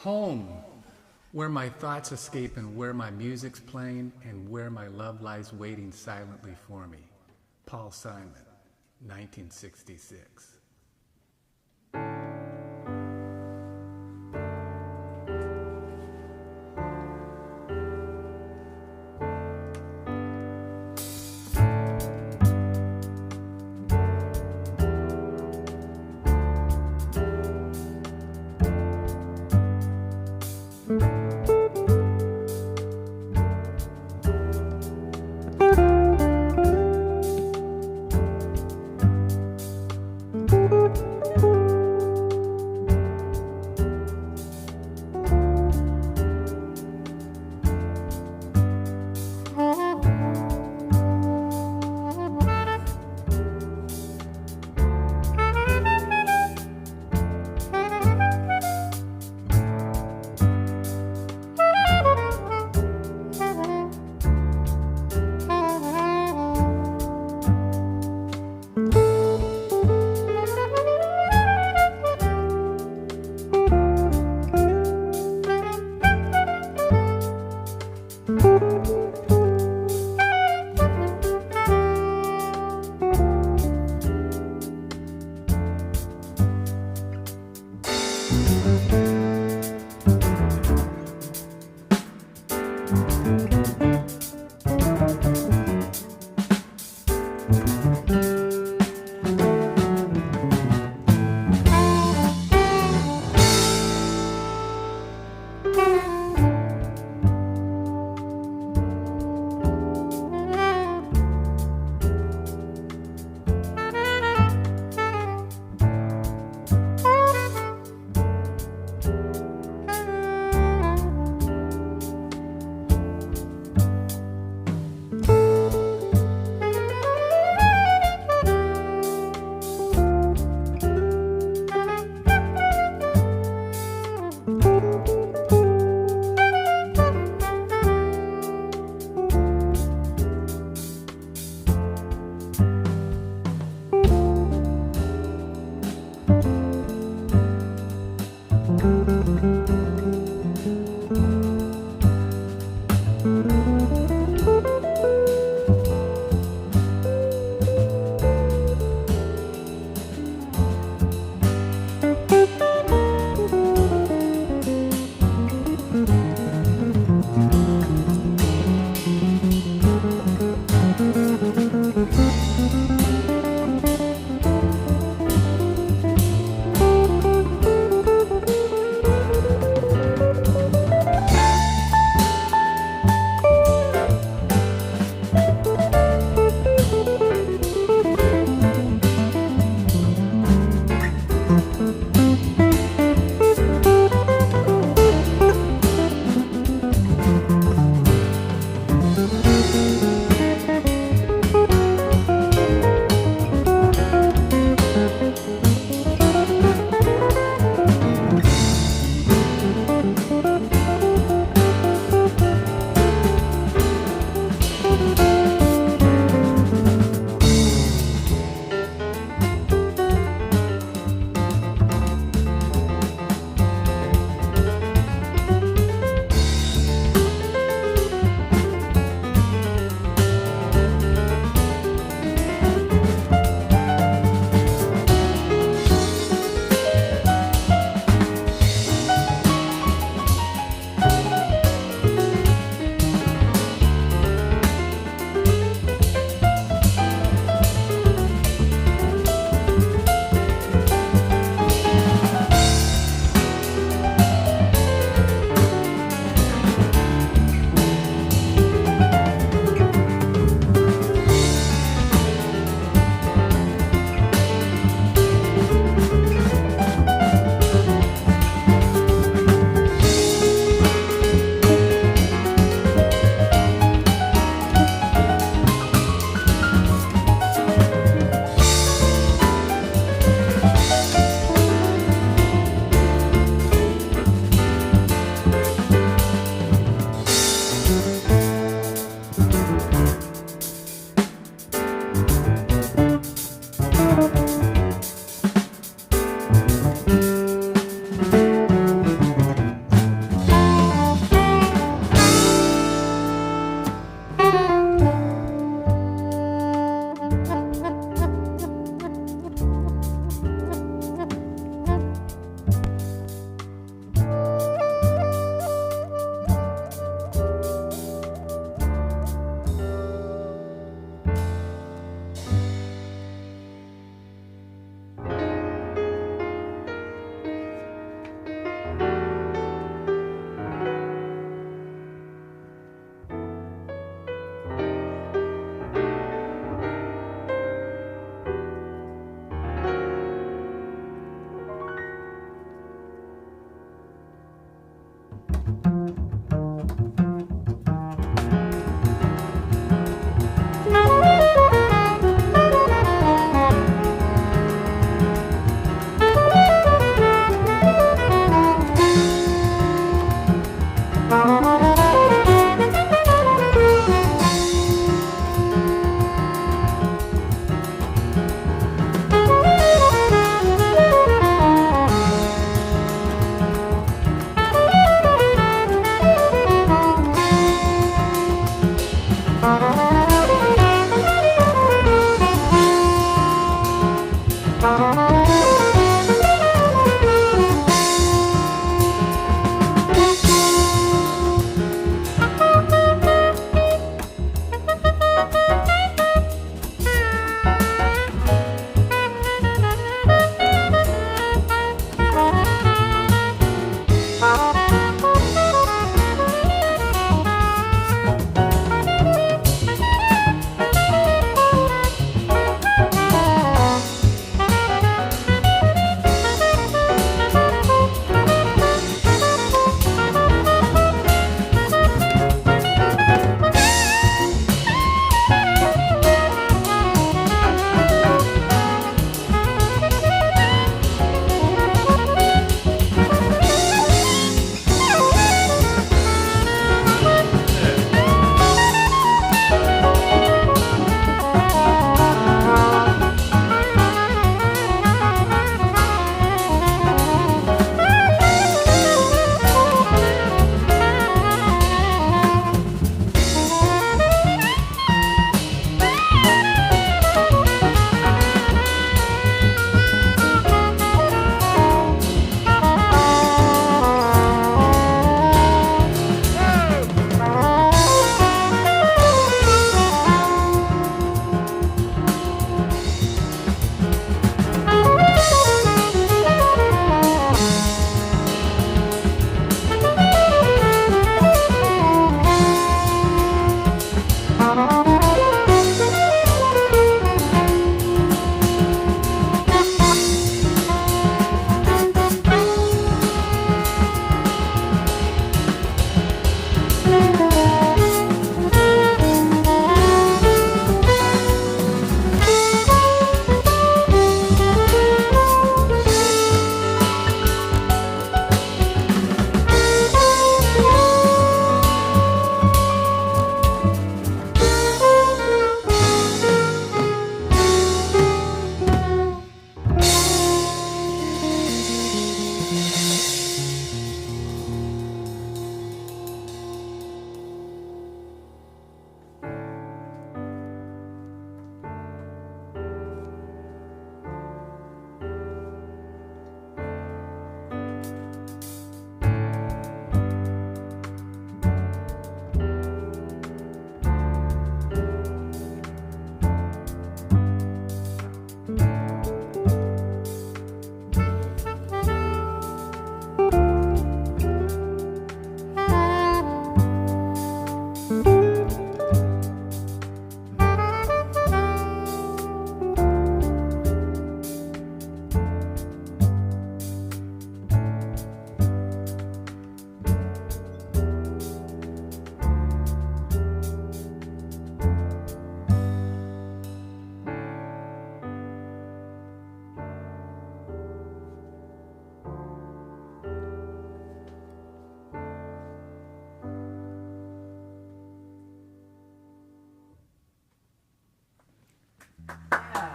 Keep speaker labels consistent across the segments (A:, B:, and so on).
A: home, where my thoughts escape and where my music's playing and where my love lies waiting silently for me. Paul Simon, 1966.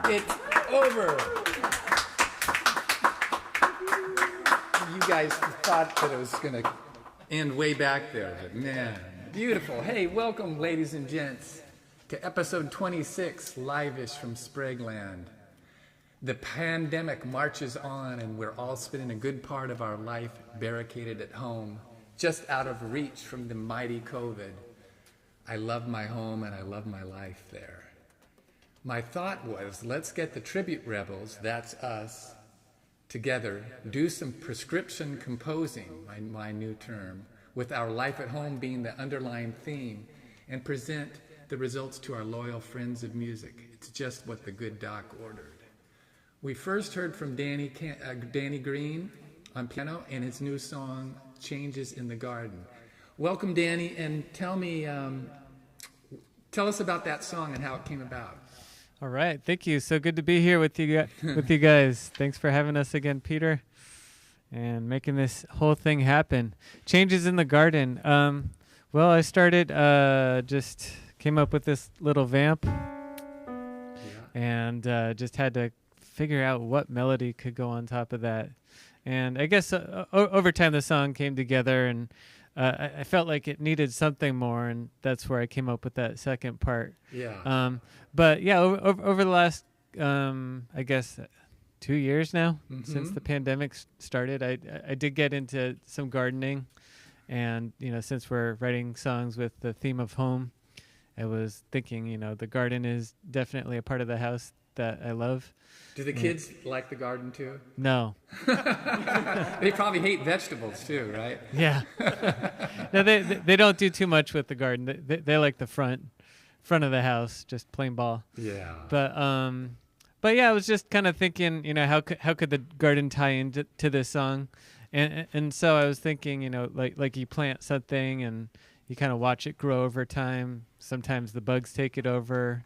A: It's over. You guys thought that it was going to end way back there, but man, beautiful. Hey, welcome, ladies and gents, to episode 26, live-ish from SpragueLand. The pandemic marches on, and we're all spending a good part of our life barricaded at home, just out of reach from the mighty COVID. I love my home, and I love my life there. My thought was, let's get the tribute rebels, that's us, together, do some prescription composing, my new term, with our life at home being the underlying theme, and present the results to our loyal friends of music. It's just what the good doc ordered. We first heard from Danny Green on piano and his new song, Changes in the Garden. Welcome, Danny, and tell us about that song and how it came about.
B: All right, thank you. So good to be here with you guys. Thanks for having us again, Peter, and making this whole thing happen. Changes in the Garden. Well, I started, just came up with this little vamp, and just had to figure out what melody could go on top of that. And I guess over time the song came together, and I felt like it needed something more, and that's where I came up with that second part.
A: Yeah.
B: But yeah, over the last, I guess, 2 years now, since the pandemic started, I did get into some gardening, and since we're writing songs with the theme of home, I was thinking, the garden is definitely a part of the house that I love.
A: Do the kids like the garden too?
B: No.
A: They probably hate vegetables too, right?
B: Yeah. No, they don't do too much with the garden. They like the front of the house, just plain ball.
A: Yeah.
B: But yeah, I was just kind of thinking, how could the garden tie into this song, and so I was thinking, like you plant something and you kind of watch it grow over time. Sometimes the bugs take it over,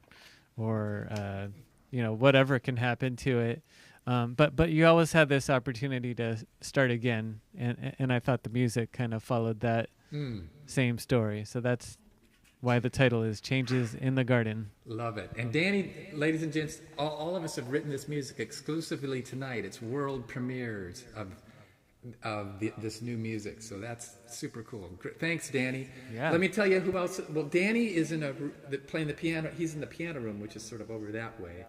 B: or whatever can happen to it. But you always have this opportunity to start again, and I thought the music kind of followed that same story. So that's why the title is Changes in the Garden.
A: Love it. And Danny, ladies and gents, all of us have written this music exclusively tonight. It's world premieres of this new music, so that's super cool. Thanks, Danny.
B: Yeah.
A: Let me tell you who else. Well, Danny is playing the piano. He's in the piano room, which is sort of over that way.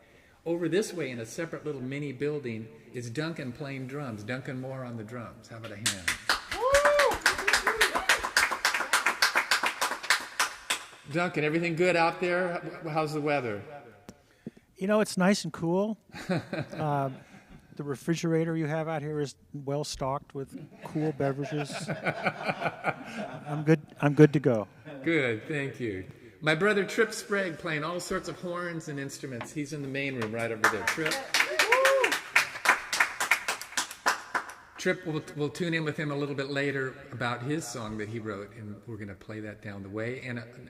A: Over this way, in a separate little mini building, is Duncan playing drums. Duncan Moore on the drums. How about a hand? Duncan, everything good out there? How's the weather?
C: It's nice and cool. The refrigerator you have out here is well stocked with cool beverages. I'm good to go.
A: Good, thank you. My brother Tripp Sprague playing all sorts of horns and instruments. He's in the main room right over there. Tripp, we'll tune in with him a little bit later about his song that he wrote, and we're going to play that down the way.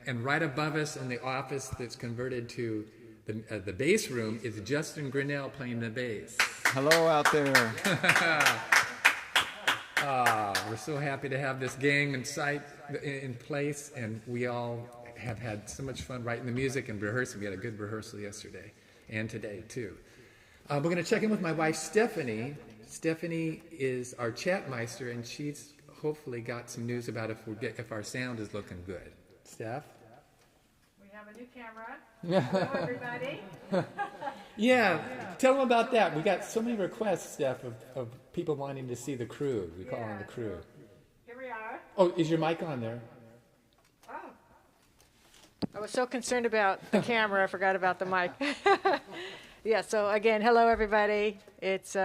A: And right above us in the office that's converted to the bass room is Justin Grinnell playing the bass.
D: Hello out there.
A: We're so happy to have this gang in place, and we all have had so much fun writing the music and rehearsing. We had a good rehearsal yesterday and today too. We're going to check in with my wife Stephanie. Stephanie is our chatmeister, and she's hopefully got some news about if our sound is looking good. Steph?
E: We have a new camera. Hello, everybody.
A: Yeah, tell them about that. We got so many requests, Steph, of people wanting to see the crew. We call them the crew.
E: Here we are.
A: Oh, is your mic on there?
E: Oh. I was so concerned about the camera, I forgot about the mic. Yeah, so again, hello, everybody. It's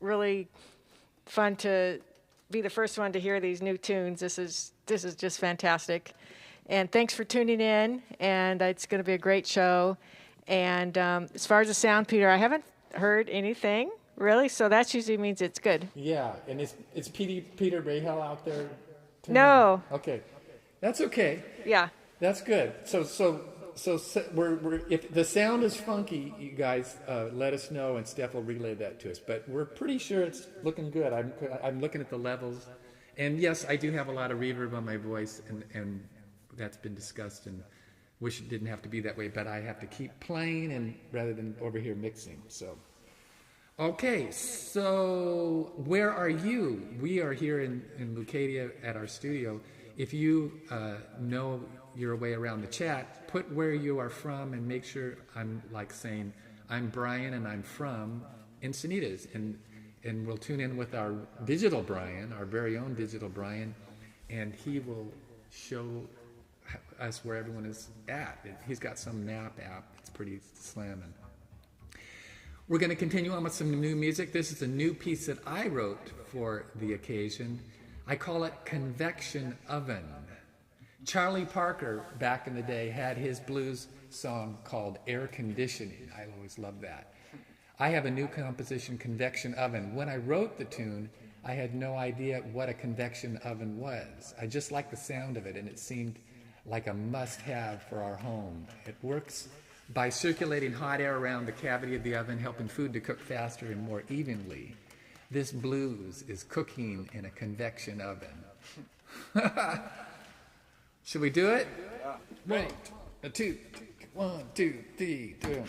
E: really fun to be the first one to hear these new tunes. This is just fantastic. And thanks for tuning in, and it's going to be a great show. And as far as the sound, Peter, I haven't heard anything, really, so that usually means it's good.
A: Yeah, and is Peter Rahal out there?
E: No.
A: Okay, that's okay.
E: Yeah.
A: That's good. So we're if the sound is funky, you guys let us know, and Steph will relay that to us. But we're pretty sure it's looking good. I'm looking at the levels, and yes, I do have a lot of reverb on my voice, and that's been discussed and Wish it didn't have to be that way, but I have to keep playing and rather than over here mixing. So, okay, so where are you? We are here in Leucadia at our studio. If you know your way around the chat, put where you are from and make sure I'm like saying, I'm Brian and I'm from Encinitas. And we'll tune in with our digital Brian, our very own digital Brian, and he will show us where everyone is at. He's got some map app. It's pretty slamming. We're going to continue on with some new music. This is a new piece that I wrote for the occasion. I call it Convection Oven. Charlie Parker, back in the day, had his blues song called Air Conditioning. I always loved that. I have a new composition, Convection Oven. When I wrote the tune, I had no idea what a convection oven was. I just liked the sound of it, and it seemed like a must-have for our home. It works by circulating hot air around the cavity of the oven, helping food to cook faster and more evenly. This blues is cooking in a convection oven. Should we do it? Yeah. Ready? A two. 1, 2, 3, 2.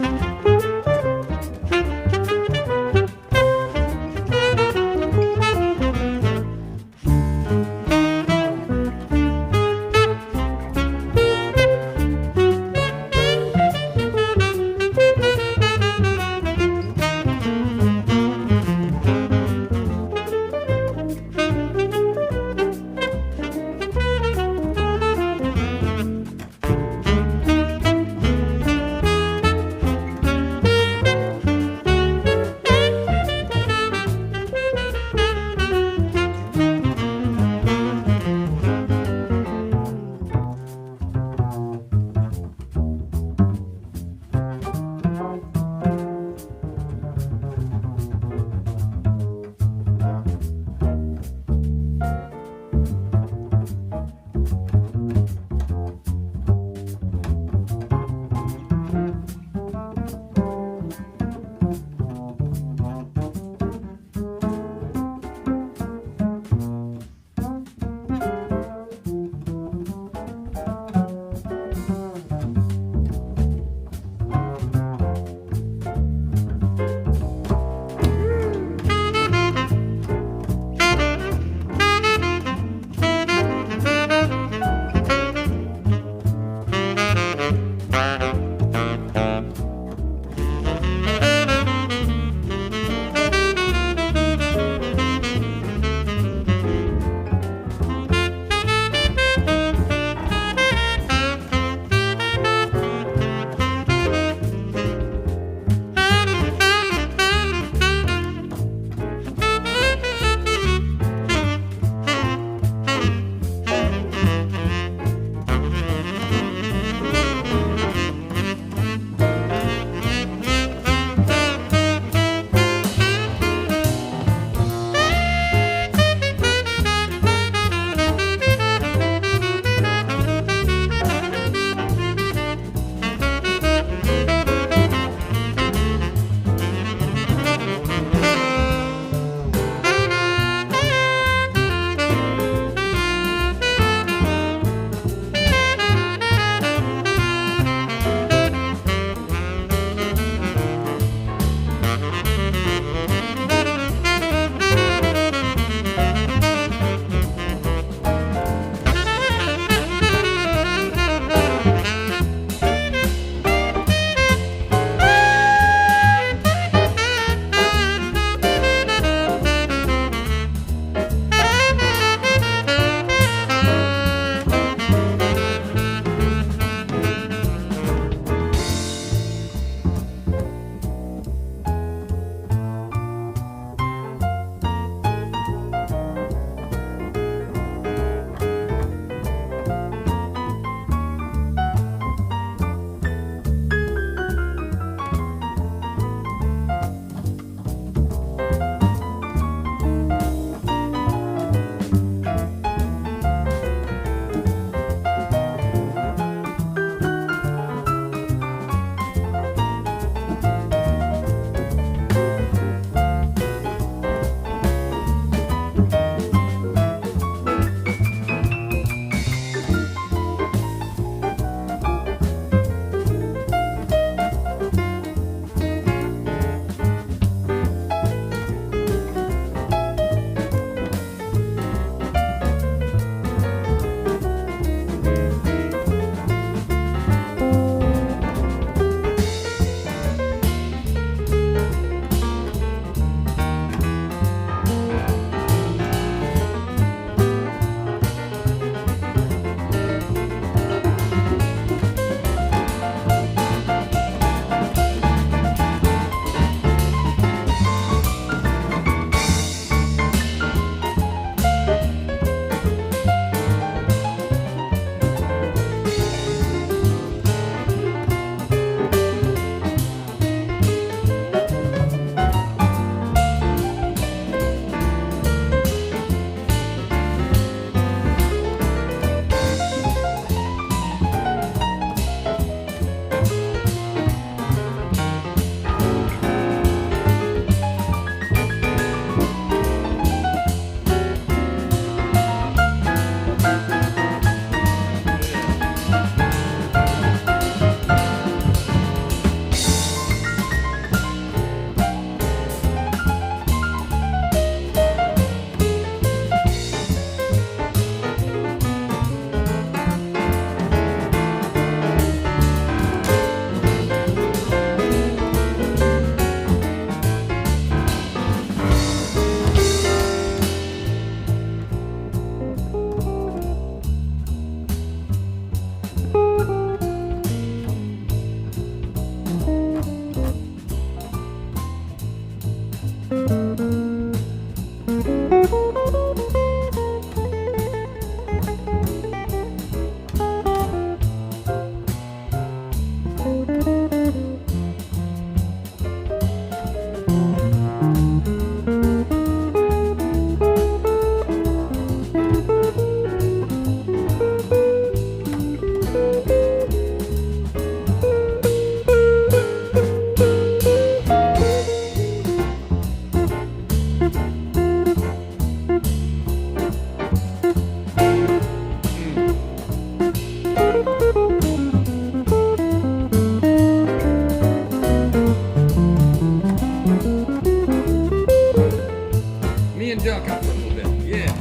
A: Me and Duck up for a little bit. Yeah.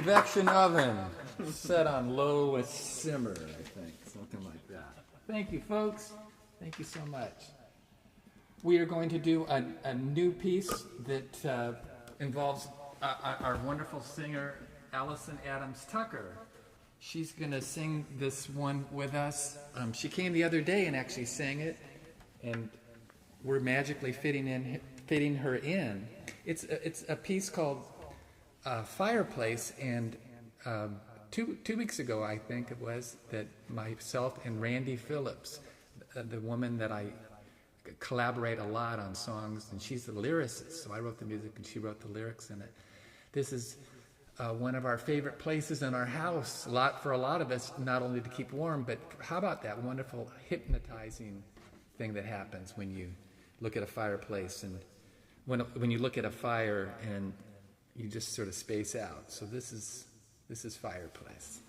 A: Convection oven, set on low with simmer, I think, something like that. Thank you, folks. Thank you so much. We are going to do a new piece that involves our wonderful singer, Allison Adams Tucker. She's going to sing this one with us. She came the other day and actually sang it, and we're magically fitting her in. It's a piece called Fireplace, and 2 weeks ago, I think it was, that myself and Randy Phillips, the woman that I collaborate a lot on songs, and she's the lyricist, so I wrote the music and she wrote the lyrics in it. This is one of our favorite places in our house, for a lot of us, not only to keep warm, but how about that wonderful hypnotizing thing that happens when you look at a fireplace, and when you look at a fire, and you just sort of space out. So this is Fireplace.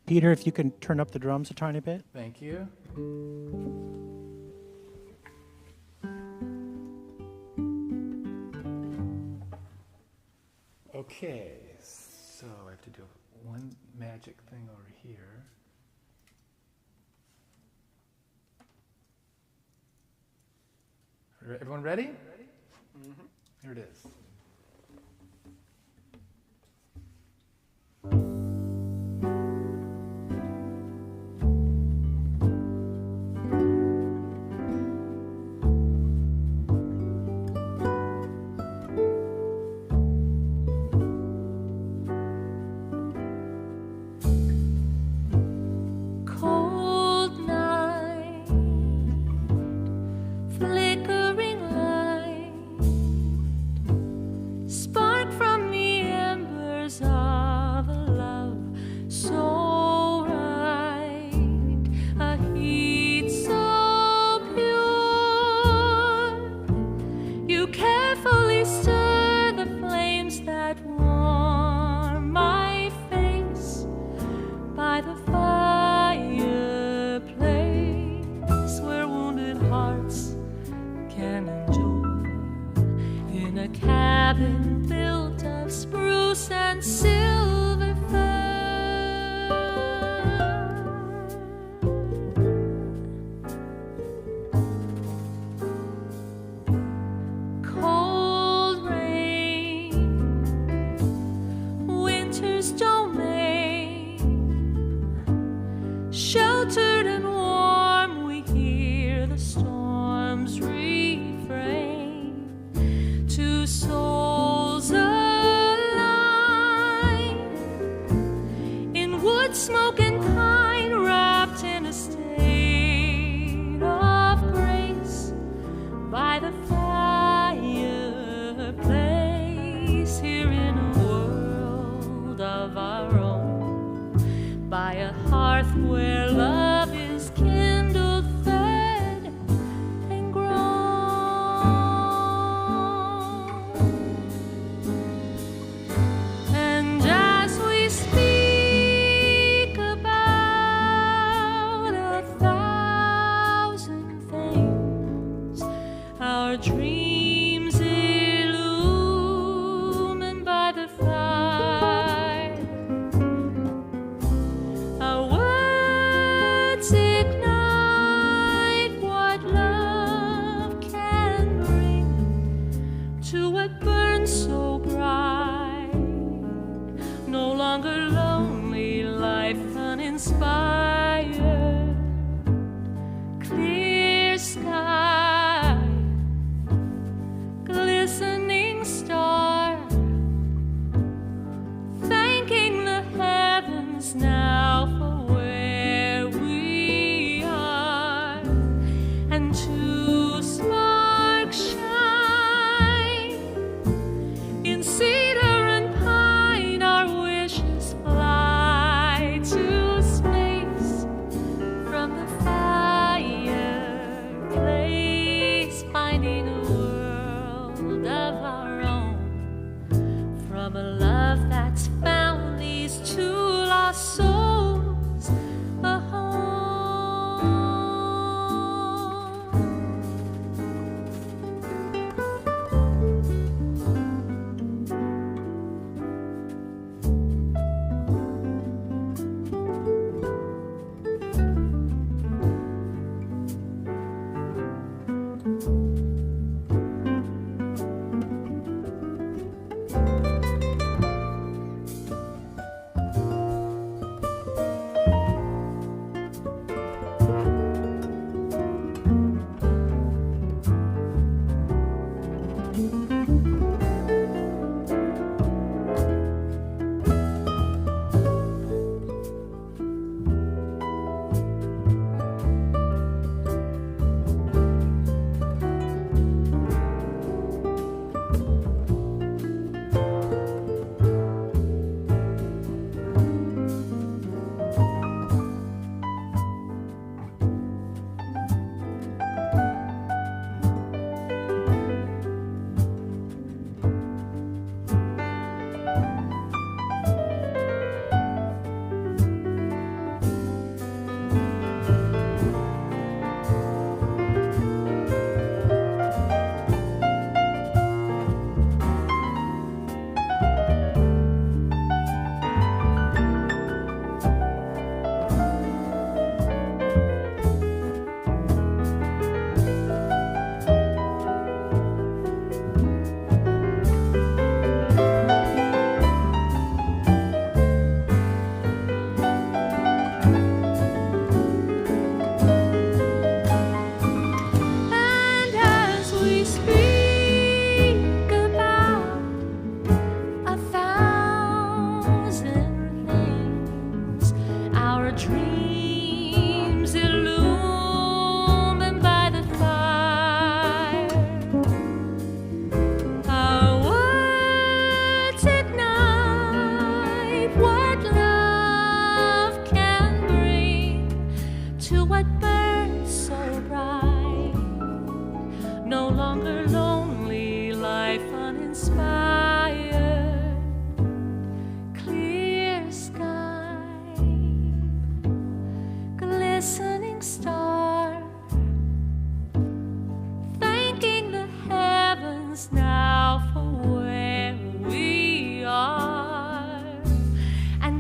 C: Peter, if you can turn up the drums a tiny bit.
A: Thank you. Okay, so I have to do one magic thing over here. Everyone ready? Mm-hmm. Here it is.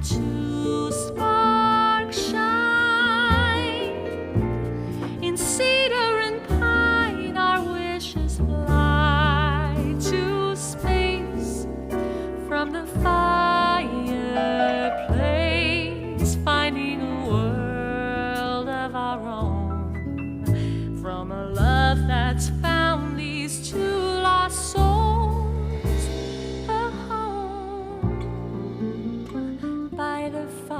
D: to spark shine. In cedar and pine our wishes fly to space from the fireplace, finding a world of our own from a love that's found these two lost souls a home by the fireplace.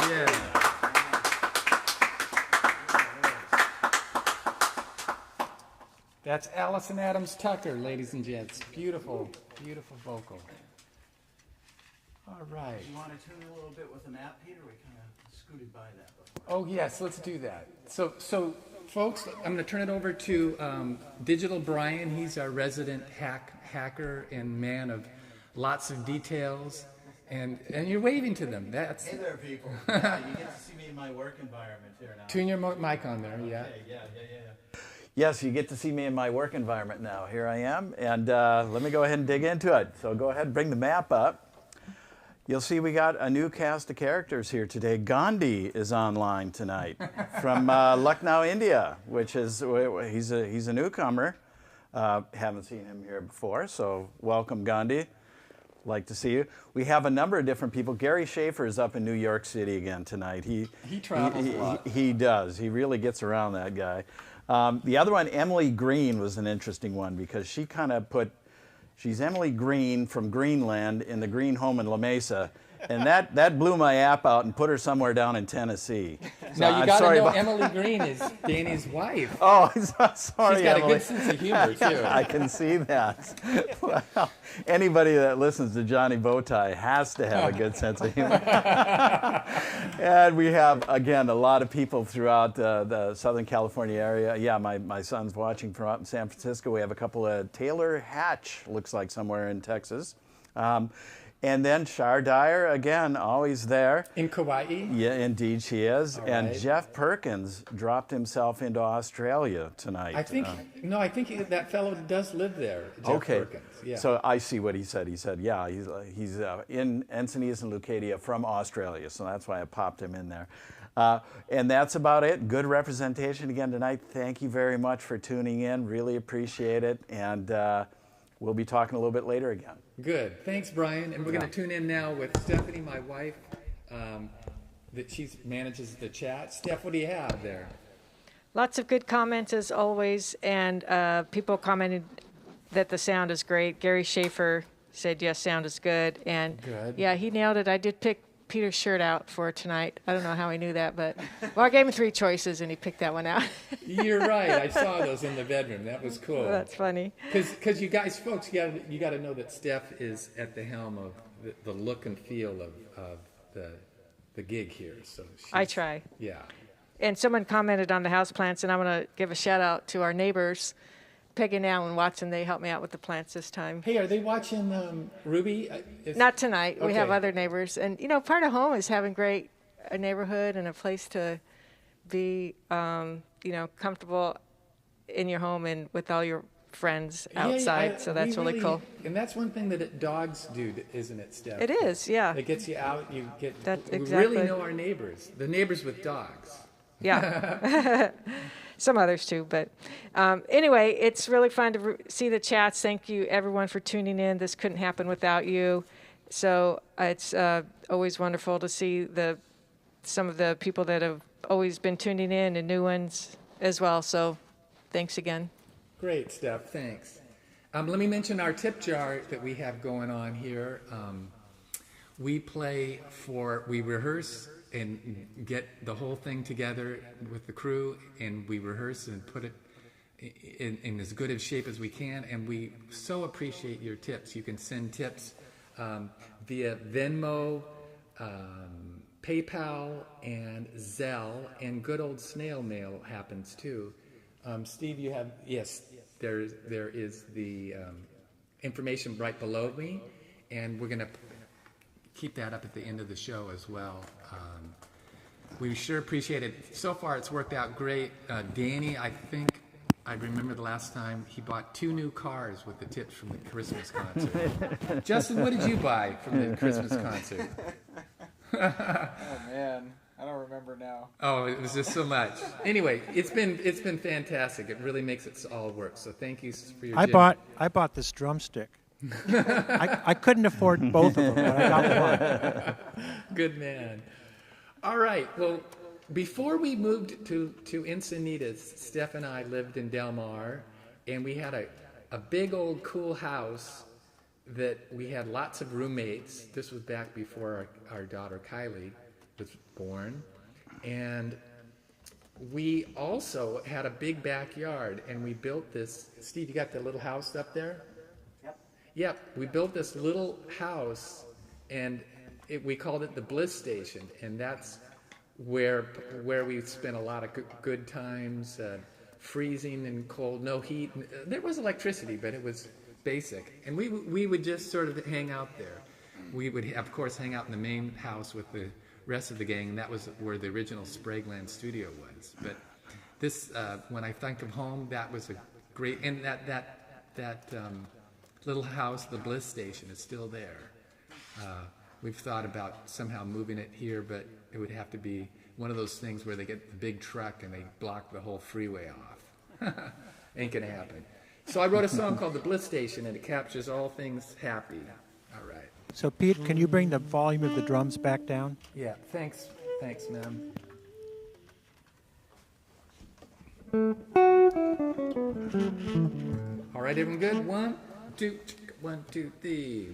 A: Yeah. That's Allison Adams Tucker, ladies and gents. Beautiful, beautiful vocal. All right.
F: You want to tune in a little bit with an app, Peter? We kind of scooted by that before.
A: Oh, yes, let's do that. So folks, I'm going to turn it over to Digital Brian. He's our resident hacker and man of lots of details. And you're waving to them. That's
F: Hey there, people. Yeah, you get to see me in my work environment here now.
A: tune your mic on there, yeah.
F: Okay, yeah. Yes, you get to see me in my work environment now. Here I am, and let me go ahead and dig into it. So go ahead and bring the map up. You'll see we got a new cast of characters here today. Gandhi is online tonight from Lucknow, India, which is, he's a newcomer. Haven't seen him here before, so welcome, Gandhi. Like to see you. We have a number of different people. Gary Schaefer is up in New York City again tonight. He
A: travels a lot.
F: He does. He really gets around, that guy. The other one, Emily Green, was an interesting one because she kind of she's Emily Green from Greenland in the Green home in La Mesa. And that blew my app out and put her somewhere down in Tennessee. So
A: Now, you
F: I'm
A: got to
F: sorry
A: know
F: about-
A: Emily Green is Danny's wife.
F: Oh, I'm sorry,
A: She's got
F: Emily.
A: a good sense of humor, too.
F: I can see that. Well, anybody that listens to Johnny Bowtie has to have a good sense of humor. And we have, again, a lot of people throughout the Southern California area. Yeah, my son's watching from out in San Francisco. We have a couple of Taylor Hatch, looks like somewhere in Texas. And then Shar Dyer, again, always there.
A: In Kauai?
F: Yeah, indeed she is.
A: All
F: And
A: right.
F: Jeff Perkins dropped himself into Australia tonight.
A: I think that fellow does live there, Jeff
F: Okay.
A: Perkins. Yeah.
F: So I see what he said. He said, yeah, he's in Encinitas and Leucadia from Australia. So that's why I popped him in there. And that's about it. Good representation again tonight. Thank you very much for tuning in. Really appreciate it. And we'll be talking a little bit later again.
A: Good. Thanks, Brian. And we're going to tune in now with Stephanie, my wife, that she manages the chat. Steph, what do you have there?
E: Lots of good comments as always, and people commented that the sound is great. Gary Schaefer said, yes, sound is good. And
A: Good.
E: yeah, he nailed it. I did pick Peter's shirt out for tonight. I don't know how he knew that, but well, I gave him 3 choices and he picked that one out.
A: You're right. I saw those in the bedroom. That was cool.
E: That's funny.
A: Because you guys, folks, you got to know that Steph is at the helm of the look and feel of the gig here. So
E: I try.
A: Yeah.
E: And someone commented on the houseplants, and I want to give a shout out to our neighbors, Peggy and Alan Watson. They helped me out with the plants this time.
A: Hey, are they watching Ruby?
E: Not tonight. We have
A: Okay.
E: other neighbors. And, part of home is having a neighborhood and a place to be, comfortable in your home and with all your friends outside. So that's really cool.
A: And that's one thing that dogs do, isn't it, Steph?
E: It is, yeah.
A: It gets you out. We
E: exactly.
A: really know our neighbors. The neighbors with dogs.
E: Yeah. Some others too, but anyway, it's really fun to see the chats. Thank you, everyone, for tuning in. This couldn't happen without you. So it's always wonderful to see some of the people that have always been tuning in and new ones as well. So thanks again.
A: Great, Steph. Thanks. Let me mention our tip jar that we have going on here. We rehearse and get the whole thing together with the crew, and we rehearse and put it in as good of shape as we can, and we so appreciate your tips. You can send tips via Venmo, PayPal, and Zelle, and good old snail mail happens too. Steve, there is the information right below me, and we're going to keep that up at the end of the show as well. We sure appreciate it. So far, it's worked out great. Danny, I think I remember the last time he bought 2 new cars with the tips from the Christmas concert. Justin, what did you buy from the Christmas concert?
G: Oh man, I don't remember now.
A: Oh, it was just so much. Anyway, it's been fantastic. It really makes it all work. So thank you for your.
C: I bought this drumstick. I couldn't afford both of them, but I got one.
A: Good man. All right. Well, before we moved to Encinitas, Steph and I lived in Del Mar, and we had a big old cool house that we had lots of roommates. This was back before our daughter Kylie was born. And we also had a big backyard, and we built this. Steve, you got the little house up there? Yep. We built this little house, and we called it the Bliss Station, and that's where we spent a lot of good times, freezing and cold, no heat. There was electricity, but it was basic. And we would just sort of hang out there. We would, of course, hang out in the main house with the rest of the gang, and that was where the original SpragueLand studio was. But this, when I think of home, that was a great, and that little house, the Bliss Station, is still there. We've thought about somehow moving it here, but it would have to be one of those things where they get the big truck and they block the whole freeway off. Ain't gonna happen. So I wrote a song called The Bliss Station, and it captures all things happy. All right.
C: So, Pete, can you bring the volume of the drums back down?
A: Yeah, thanks, ma'am. All right, everyone good? 1, 2, 1, 2, 3.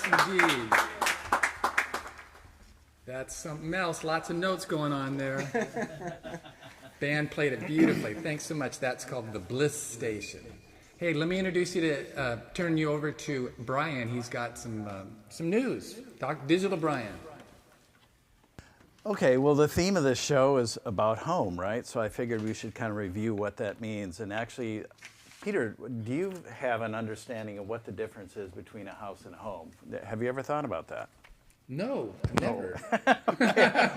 A: indeed. That's something else. Lots of notes going on there. Band played it beautifully. Thanks so much. That's called the Bliss Station. Hey, let me introduce you to, turn you over to Brian. He's got some news. Digital Brian.
F: Okay, well, the theme of this show is about home, right? So I figured we should kind of review what that means. And actually, Peter, do you have an understanding of what the difference is between a house and a home? Have you ever thought about that?
A: No, never.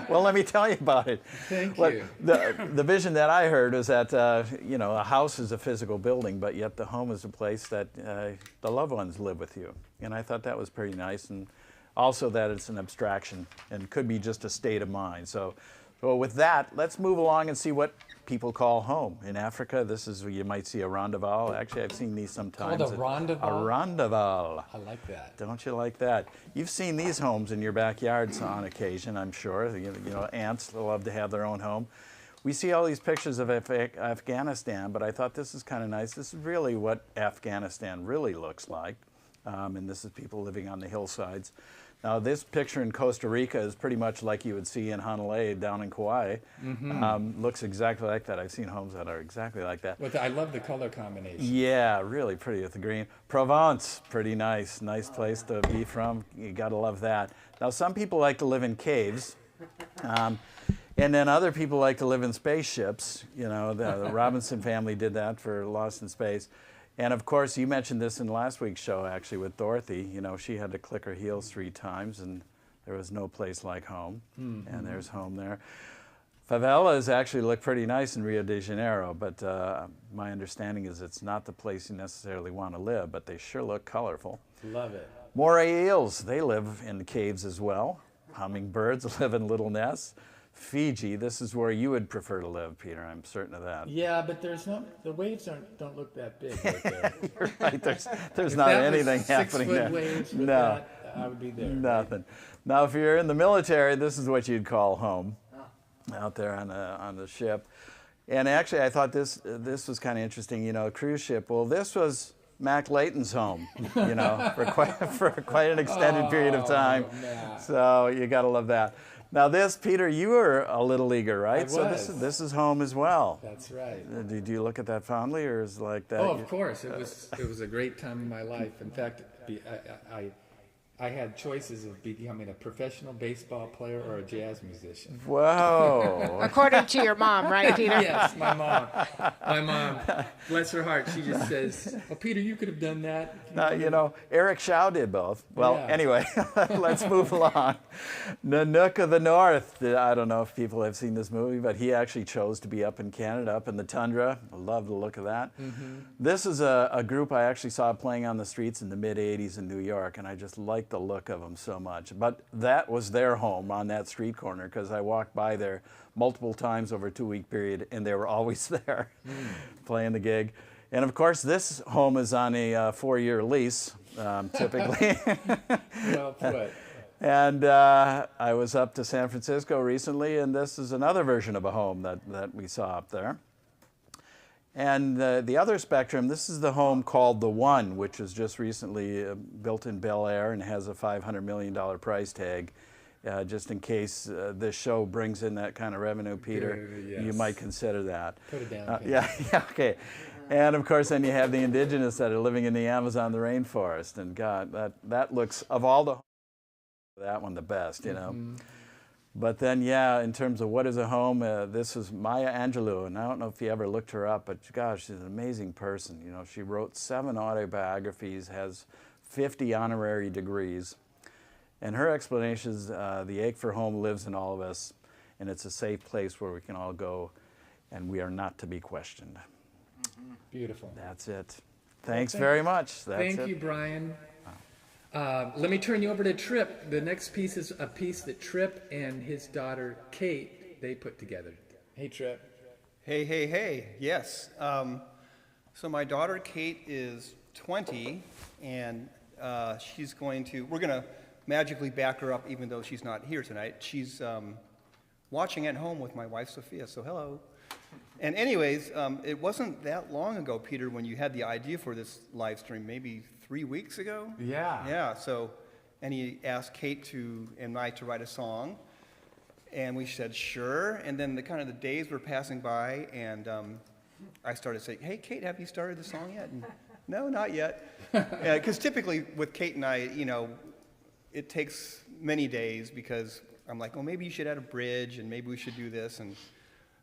F: Well, let me tell you about it.
A: Thank
F: Well,
A: you.
F: the vision that I heard is that, a house is a physical building, but yet the home is a place that the loved ones live with you. And I thought that was pretty nice. And also that it's an abstraction and could be just a state of mind. So with that, let's move along and see what people call home. In Africa, this is where you might see a rondavel. Actually, I've seen these sometimes.
A: Called a rondavel?
F: A rondavel.
A: I like that.
F: Don't you like that? You've seen these homes in your backyards on occasion, I'm sure. You know, ants love to have their own home. We see all these pictures of Afghanistan, but I thought this is kind of nice. This is really what Afghanistan really looks like. And this is people living on the hillsides. Now, this picture in Costa Rica is pretty much like you would see in Honolulu down in Kauai. Looks exactly like that. I've seen homes that are exactly like that.
A: I love the color combination.
F: Yeah, really pretty with the green. Provence, pretty nice. Nice place to be from. You gotta love that. Now, some people like to live in caves. And then other people like to live in spaceships. You know, the Robinson family did that for Lost in Space. And of course, you mentioned this in last week's show, actually, with Dorothy. You know, she had to click her heels 3 times, and there was no place like home. And there's home there. Favelas actually look pretty nice in Rio de Janeiro, but my understanding is it's not the place you necessarily want to live, but they sure look colorful.
A: Love it.
F: Moray eels, they live in the caves as well. Hummingbirds live in little nests. Fiji, this is where you would prefer to live, Peter. I'm certain of that.
A: Yeah, but the waves don't look that big right there.
F: You're right. There's
A: If
F: not
A: that
F: anything
A: was
F: happening
A: 6-foot
F: there.
A: waves with
F: No,
A: that, I would be there.
F: nothing. Now, if you're in the military, this is what you'd call home, out there on the ship. And actually, I thought this was kind of interesting. You know, a cruise ship. Well, this was Mac Layton's home. You know, for quite an extended period of time.
A: Mac.
F: So you got to love that. Now this, Peter, you were a little leaguer, right?
A: I
F: So
A: was.
F: this is home as well.
A: That's right.
F: Did you look at that fondly, or is it like that?
A: Oh, of course. It was a great time in my life. In fact, I had choices of becoming a professional baseball player or a jazz musician.
F: Whoa.
E: According to your mom, right, Peter?
A: Yes, my mom. My mom, bless her heart, she just says, "Oh, Peter, you could have done that."
F: Now, you know, Eric Shaw did both. Well,
A: Yeah.
F: anyway, let's move along. Nanook of the North. I don't know if people have seen this movie, but he actually chose to be up in Canada, up in the tundra. I love the look of that. This is a group I actually saw playing on the streets in the mid-'80s in New York, and I just liked the look of them so much. But that was their home on that street corner, because I walked by there multiple times over a 2-week period, and they were always there playing the gig. And of course, this home is on a 4-year lease, typically.
A: Well put.
F: And I was up to San Francisco recently, and this is another version of a home that we saw up there. And the other spectrum, this is the home called The One, which was just recently built in Bel Air and has a $500 million price tag. Just in case this show brings in that kind of revenue, Peter,
A: Yes.
F: you might consider that.
A: Put it down. Peter.
F: Yeah, okay. And of course, then you have the indigenous that are living in the Amazon, the rainforest. And God, that looks, of all the homes, that one the best, you know. But then, yeah, in terms of what is a home, this is Maya Angelou, and I don't know if you ever looked her up, but gosh, she's an amazing person. You know, she wrote 7 autobiographies, has 50 honorary degrees, and her explanation is the ache for home lives in all of us, and it's a safe place where we can all go, and we are not to be questioned.
A: Beautiful.
F: That's it. Thanks very much. That's
A: Thank
F: it.
A: you, Brian. Let me turn you over to Tripp. The next piece is a piece that Tripp and his daughter Kate, they put together. Hey, Tripp.
G: Hey, hey, hey. Yes. So my daughter Kate is 20, and we're going to magically back her up even though she's not here tonight. She's watching at home with my wife Sophia, so hello. And anyways, it wasn't that long ago, Peter, when you had the idea for this live stream, maybe 3 weeks ago?
A: Yeah.
G: Yeah, so and he asked Kate and I to write a song. And we said, sure. And then the days were passing by, and I started saying, hey, Kate, have you started the song yet? And, no, not yet. Because typically with Kate and I, it takes many days because I'm like, well, maybe you should add a bridge, and maybe we should do this. And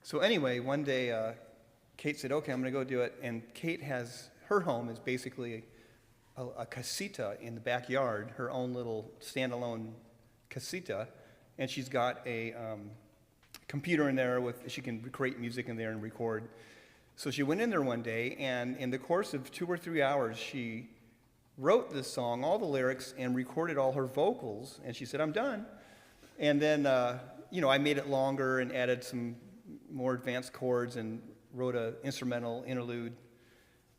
G: so anyway, one day, Kate said, okay, I'm going to go do it. And Kate her home is basically a casita in the backyard, her own little standalone casita. And she's got a computer in there she can create music in there and record. So she went in there one day, and in the course of 2 or 3 hours, she wrote this song, all the lyrics, and recorded all her vocals. And she said, I'm done. And then, I made it longer and added some more advanced chords and wrote an instrumental interlude.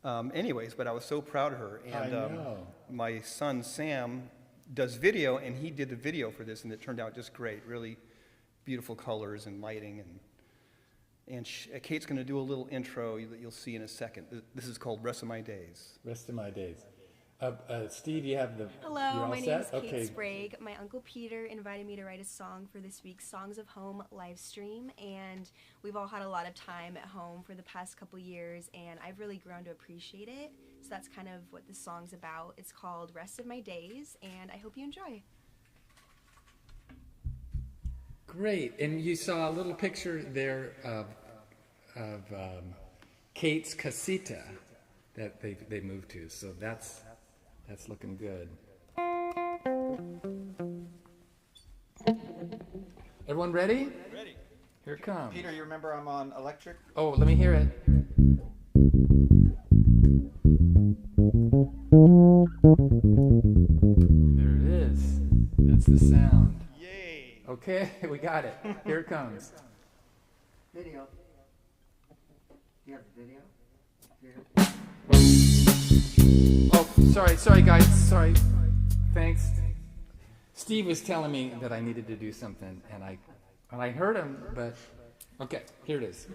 G: But I was so proud of her. And
A: I know.
G: My son, Sam, does video, and he did the video for this, and it turned out just great. Really beautiful colors and lighting. And Kate's going to do a little intro that you'll see in a second. This is called Rest of My Days.
A: Rest of my days. Steve, you have the.
H: Hello,
A: you're all
H: my name
A: set?
H: is Kate
A: Okay.
H: Sprague. My uncle Peter invited me to write a song for this week's Songs of Home live stream, and we've all had a lot of time at home for the past couple years, and I've really grown to appreciate it. So that's kind of what this song's about. It's called Rest of My Days, and I hope you enjoy.
A: Great. And you saw a little picture there of Kate's casita that they moved to. So that's looking good. Everyone ready?
I: Ready.
A: Here it comes.
I: Peter, you remember I'm on electric?
A: Oh, let me hear it. There it is. That's the sound.
I: Yay.
A: Okay, we got it. Here it comes.
J: Video. Do you have the video?
A: Oh, sorry guys, sorry. Thanks. Steve was telling me that I needed to do something, and I heard him, but okay, here it is.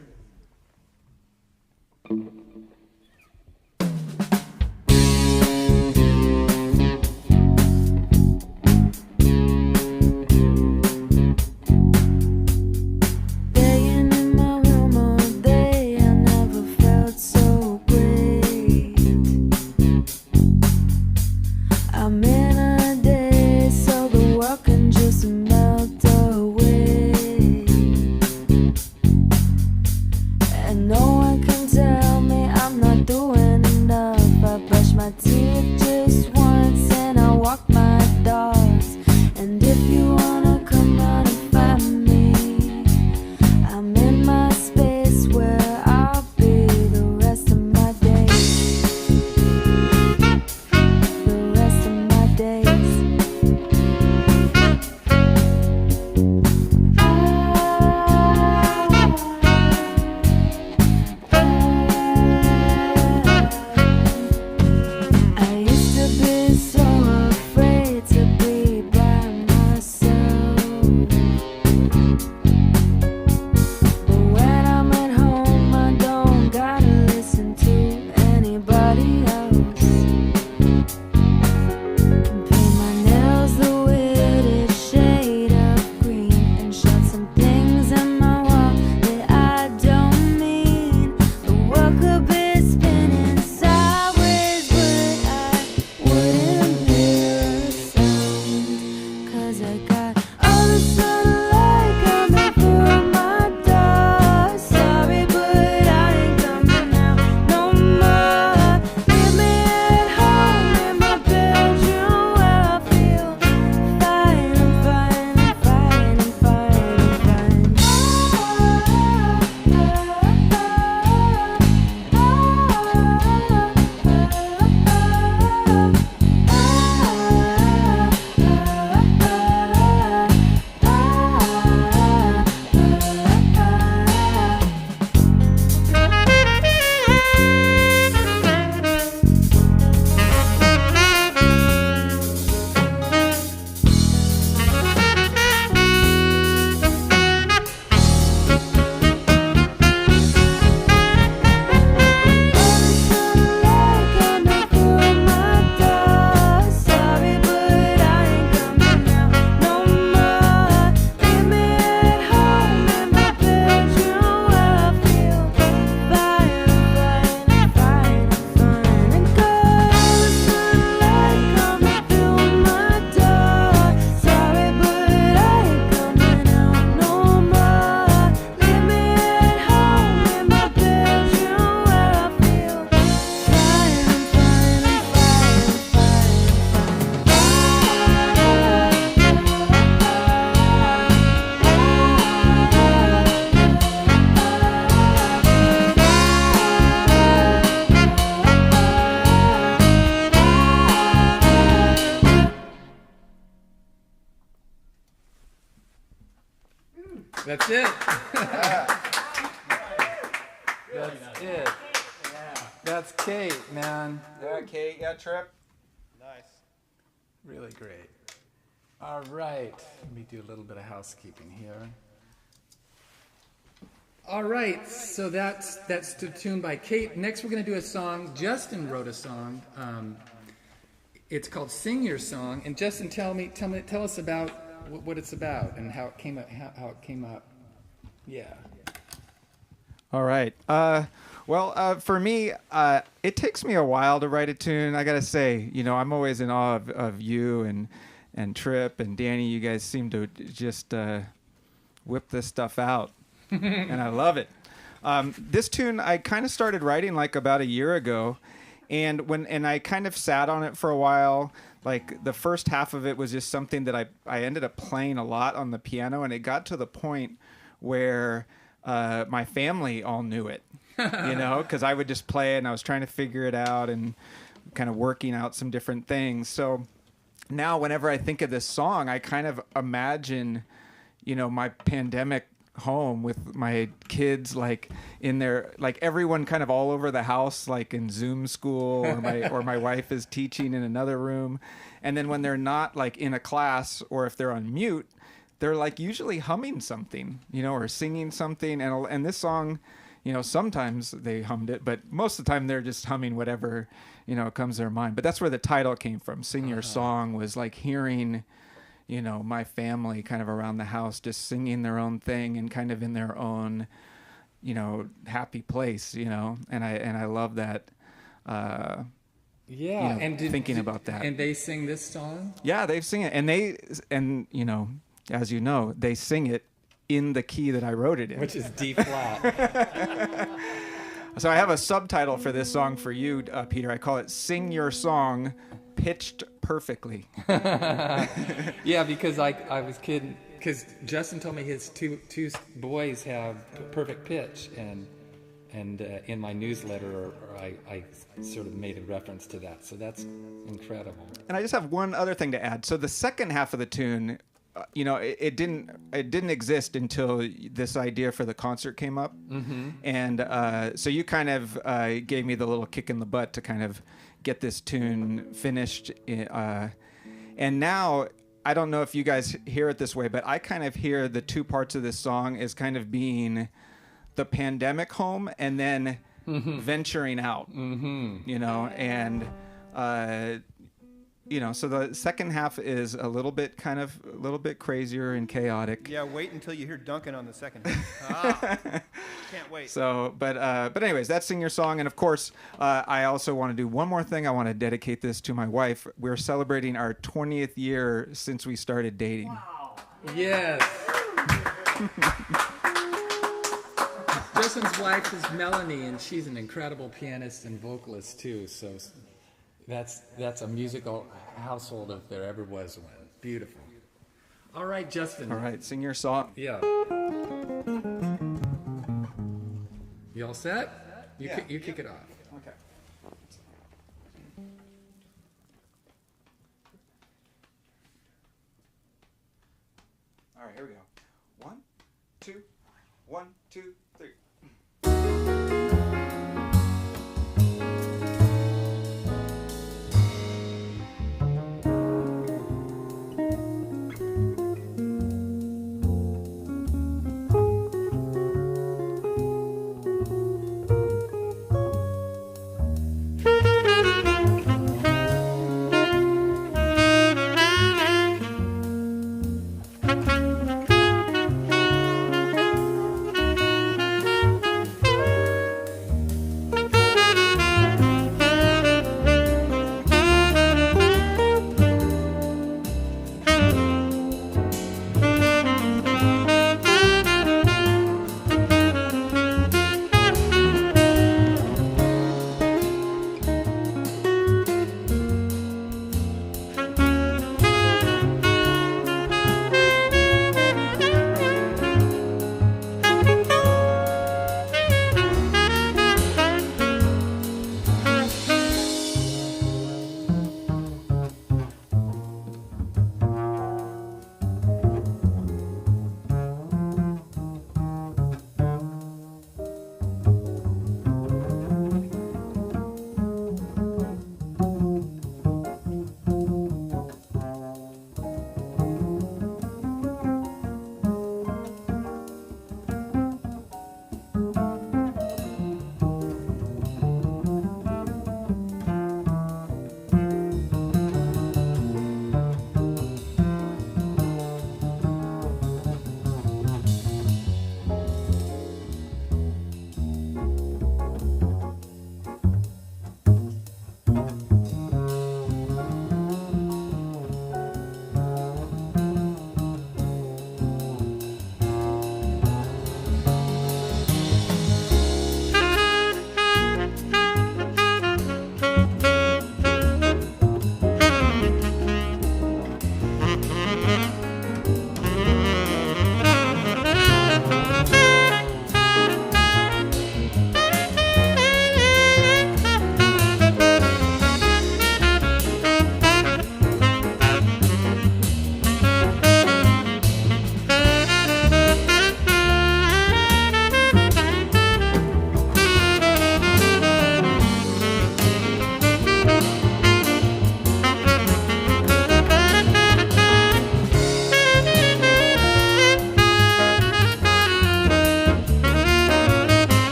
D: Begging in my room all day, I never felt so great. I'm in a daze, so the world can just melt away.
A: That's it. That's it. That's Kate, man.
I: Yeah, Kate. Yeah, Tripp.
G: Nice.
A: Really great. All right. Let me do a little bit of housekeeping here. All right. So that's the tune by Kate. Next, we're going to do a song. Justin wrote a song. It's called "Sing Your Song." And Justin, tell us about what it's about and how it came up. How it came up. Yeah.
I: All right. For me, it takes me a while to write a tune. I gotta say, I'm always in awe of you and Tripp and Danny. You guys seem to just whip this stuff out, and I love it. This tune I kind of started writing like about a year ago, and I kind of sat on it for a while. Like the first half of it was just something that I ended up playing a lot on the piano, and it got to the point where my family all knew it, because I would just play it and I was trying to figure it out and kind of working out some different things. So now whenever I think of this song, I kind of imagine, my pandemic home with my kids, like in there, like everyone kind of all over the house, like in Zoom school, or my wife is teaching in another room. And then when they're not like in a class, or if they're on mute, they're like usually humming something, or singing something. And this song, sometimes they hummed it, but most of the time they're just humming whatever, comes to their mind. But that's where the title came from. Sing Your Song was like hearing, my family kind of around the house just singing their own thing and kind of in their own, happy place, and I love that.
A: Yeah, and
I: thinking about that.
A: And they sing this song?
I: Yeah, they sing it, and as you know, they sing it in the key that I wrote it in,
A: which is D flat.
I: So I have a subtitle for this song for you, Peter. I call it "Sing Your Song, Pitched Perfectly."
A: Yeah, because I was kidding. Because Justin told me his two boys have perfect pitch, and in my newsletter, I sort of made a reference to that. So that's incredible.
I: And I just have one other thing to add. So the second half of the tune, it didn't exist until this idea for the concert came up. Mm-hmm. And so you kind of gave me the little kick in the butt to kind of get this tune finished. And now, I don't know if you guys hear it this way, but I kind of hear the two parts of this song as kind of being the pandemic home and then venturing out, and so the second half is a little bit crazier and chaotic.
G: Yeah, wait until you hear Duncan on the second half. Can't wait.
I: So, but anyways, that's Sing Your Song. And of course, I also want to do one more thing. I want to dedicate this to my wife. We're celebrating our 20th year since we started dating.
A: Wow. Yes. Justin's wife is Melanie, and she's an incredible pianist and vocalist too. So that's a musical household if there ever was one. Beautiful. All right, Justin.
I: All right, sing your song.
A: Yeah. You all set? You kick it off.
I: Okay. All right, here we go. 1, 2, 1, 2, 3.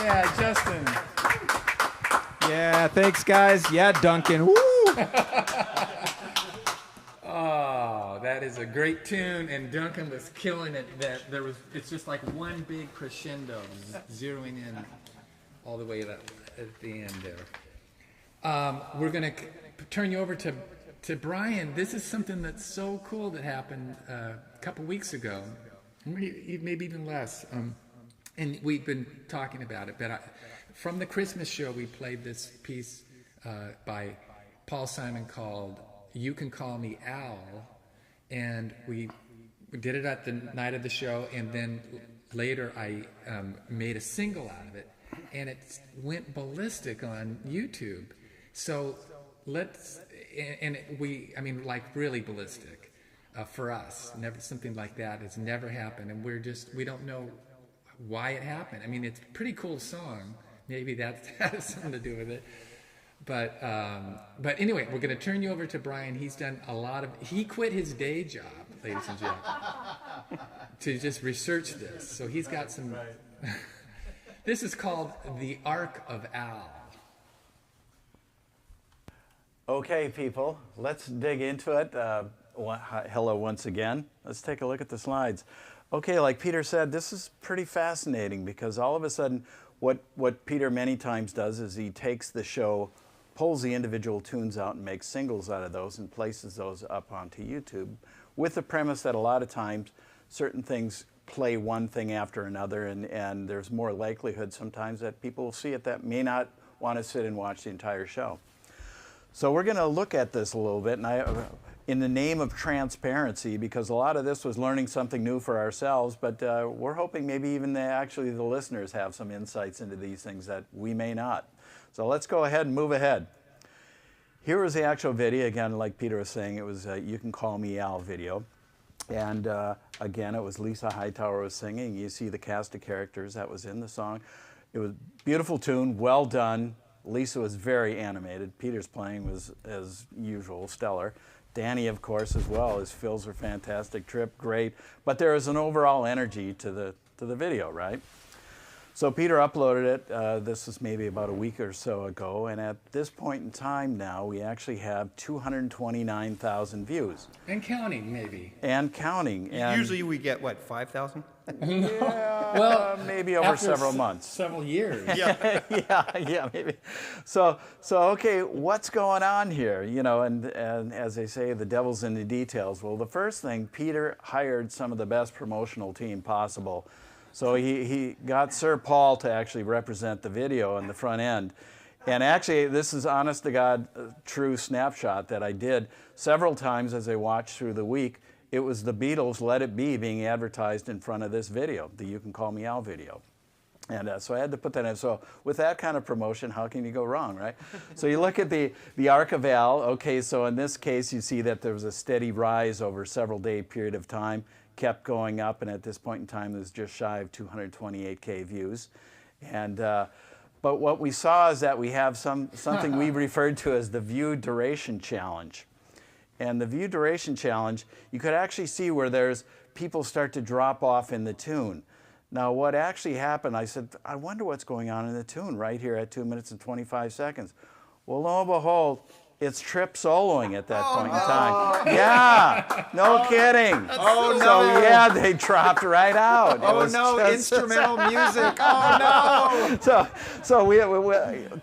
A: Yeah, Justin.
I: Yeah, thanks, guys. Yeah, Duncan. Woo!
A: Oh, that is a great tune, and Duncan was killing it. It's just like one big crescendo, zeroing in all the way at the end there. We're going to turn you over to Brian. This is something that's so cool that happened a couple weeks ago, maybe even less. And we've been talking about it, but from the Christmas show, we played this piece by Paul Simon called "You Can Call Me Al," and we did it at the night of the show, and then later I made a single out of it, and it went ballistic on YouTube. So like really ballistic for us. Never something like that has never happened, and we don't know why it happened. I mean, it's a pretty cool song. Maybe that has something to do with it. But anyway, we're going to turn you over to Brian. He's done he quit his day job, ladies and gentlemen, to just research this. So he's got some, this is called The Arc of Al.
F: Okay, people, let's dig into it. Hello once again. Let's take a look at the slides. Okay, like Peter said, this is pretty fascinating because all of a sudden, what Peter many times does is he takes the show, pulls the individual tunes out and makes singles out of those and places those up onto YouTube with the premise that a lot of times certain things play one thing after another, and there's more likelihood sometimes that people will see it that may not want to sit and watch the entire show. So we're going to look at this a little bit, and in the name of transparency, because a lot of this was learning something new for ourselves, but we're hoping maybe even actually the listeners have some insights into these things that we may not. So let's go ahead and move ahead. Here was the actual video. Again, like Peter was saying, it was You Can Call Me Al video. And again, it was Lisa Hightower was singing. You see the cast of characters that was in the song. It was a beautiful tune, well done. Lisa was very animated. Peter's playing was, as usual, stellar. Danny, of course, as well. His fills were fantastic. Tripp, great. But there was an overall energy to the video, right? So Peter uploaded it. This was maybe about a week or so ago. And at this point in time now, we actually have 229,000 views.
A: And counting, maybe.
F: And counting. And
G: Usually we get, what, 5,000?
F: Yeah,
A: Well,
F: maybe over several months.
A: Several years.
F: yeah, maybe. So okay, what's going on here? You know, and as they say, the devil's in the details. Well, the first thing, Peter hired some of the best promotional team possible. So he got Sir Paul to actually represent the video on the front end. And actually, this is honest to God, true snapshot that I did several times as I watched through the week. It was the Beatles' Let It Be being advertised in front of this video, the You Can Call Me Al video. And so I had to put that in. So with that kind of promotion, how can you go wrong, right? So you look at the Arc of Al. Okay, so in this case, you see that there was a steady rise over a several-day period of time, kept going up, and at this point in time, it was just shy of 228K views. And but what we saw is that we have something we referred to as the view duration challenge. And the view duration challenge, you could actually see where there's people start to drop off in the tune. Now, what actually happened, I said, I wonder what's going on in the tune right here at 2 minutes and 25 seconds. Well, lo and behold, it's Tripp soloing at that point in time. Yeah, no kidding.
I: Oh, no.
F: So, yeah, they dropped right out.
I: Oh, no, instrumental music. Oh, no.
F: So we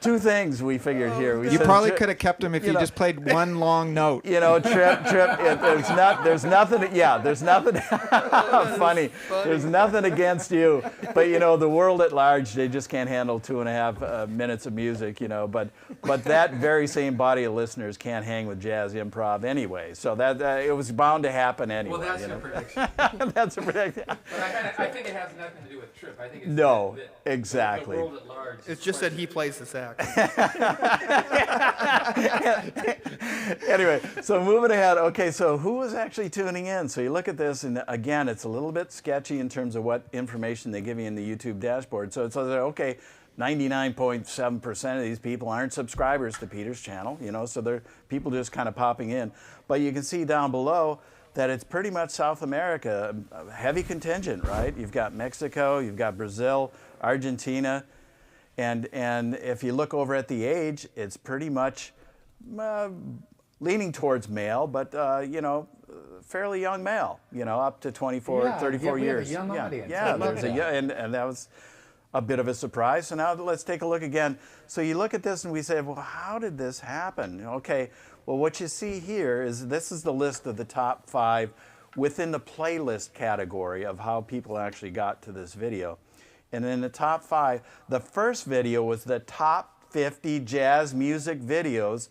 F: two things we figured here. We
I: You
F: said,
I: probably could have kept him if you just played one long note.
F: You know, Tripp, there's nothing funny. There's nothing against you. But, you know, the world at large, they just can't handle 2.5 minutes of music, you know. But that very same body of listeners can't hang with jazz improv anyway. So that it was bound to happen anyway.
A: Well, that's
F: you know?
A: your prediction.
F: That's a prediction.
A: But I think it has nothing to do with Tripp. I think it's
F: No,
A: the
F: exactly.
A: world at large.
G: It's just that he plays the sax.
F: Anyway, so moving ahead. Okay, so who was actually tuning in? So you look at this, and again, it's a little bit sketchy in terms of what information they give you in the YouTube dashboard. So it's okay, 99.7% of these people aren't subscribers to Peter's channel, you know, so they're people just kind of popping in. But you can see down below that it's pretty much South America, a heavy contingent, right? You've got Mexico, you've got Brazil, Argentina, And if you look over at the age, it's pretty much leaning towards male, but fairly young male, up to 24, 34 years.
A: We have a young audience. I
F: Yeah,
A: love that.
F: and that was a bit of a surprise. So now let's take a look again. So you look at this and we say, well, how did this happen? Okay, well, what you see here is this is the list of the top 5 within the playlist category of how people actually got to this video. And in the top 5, the first video was the top 50 jazz music videos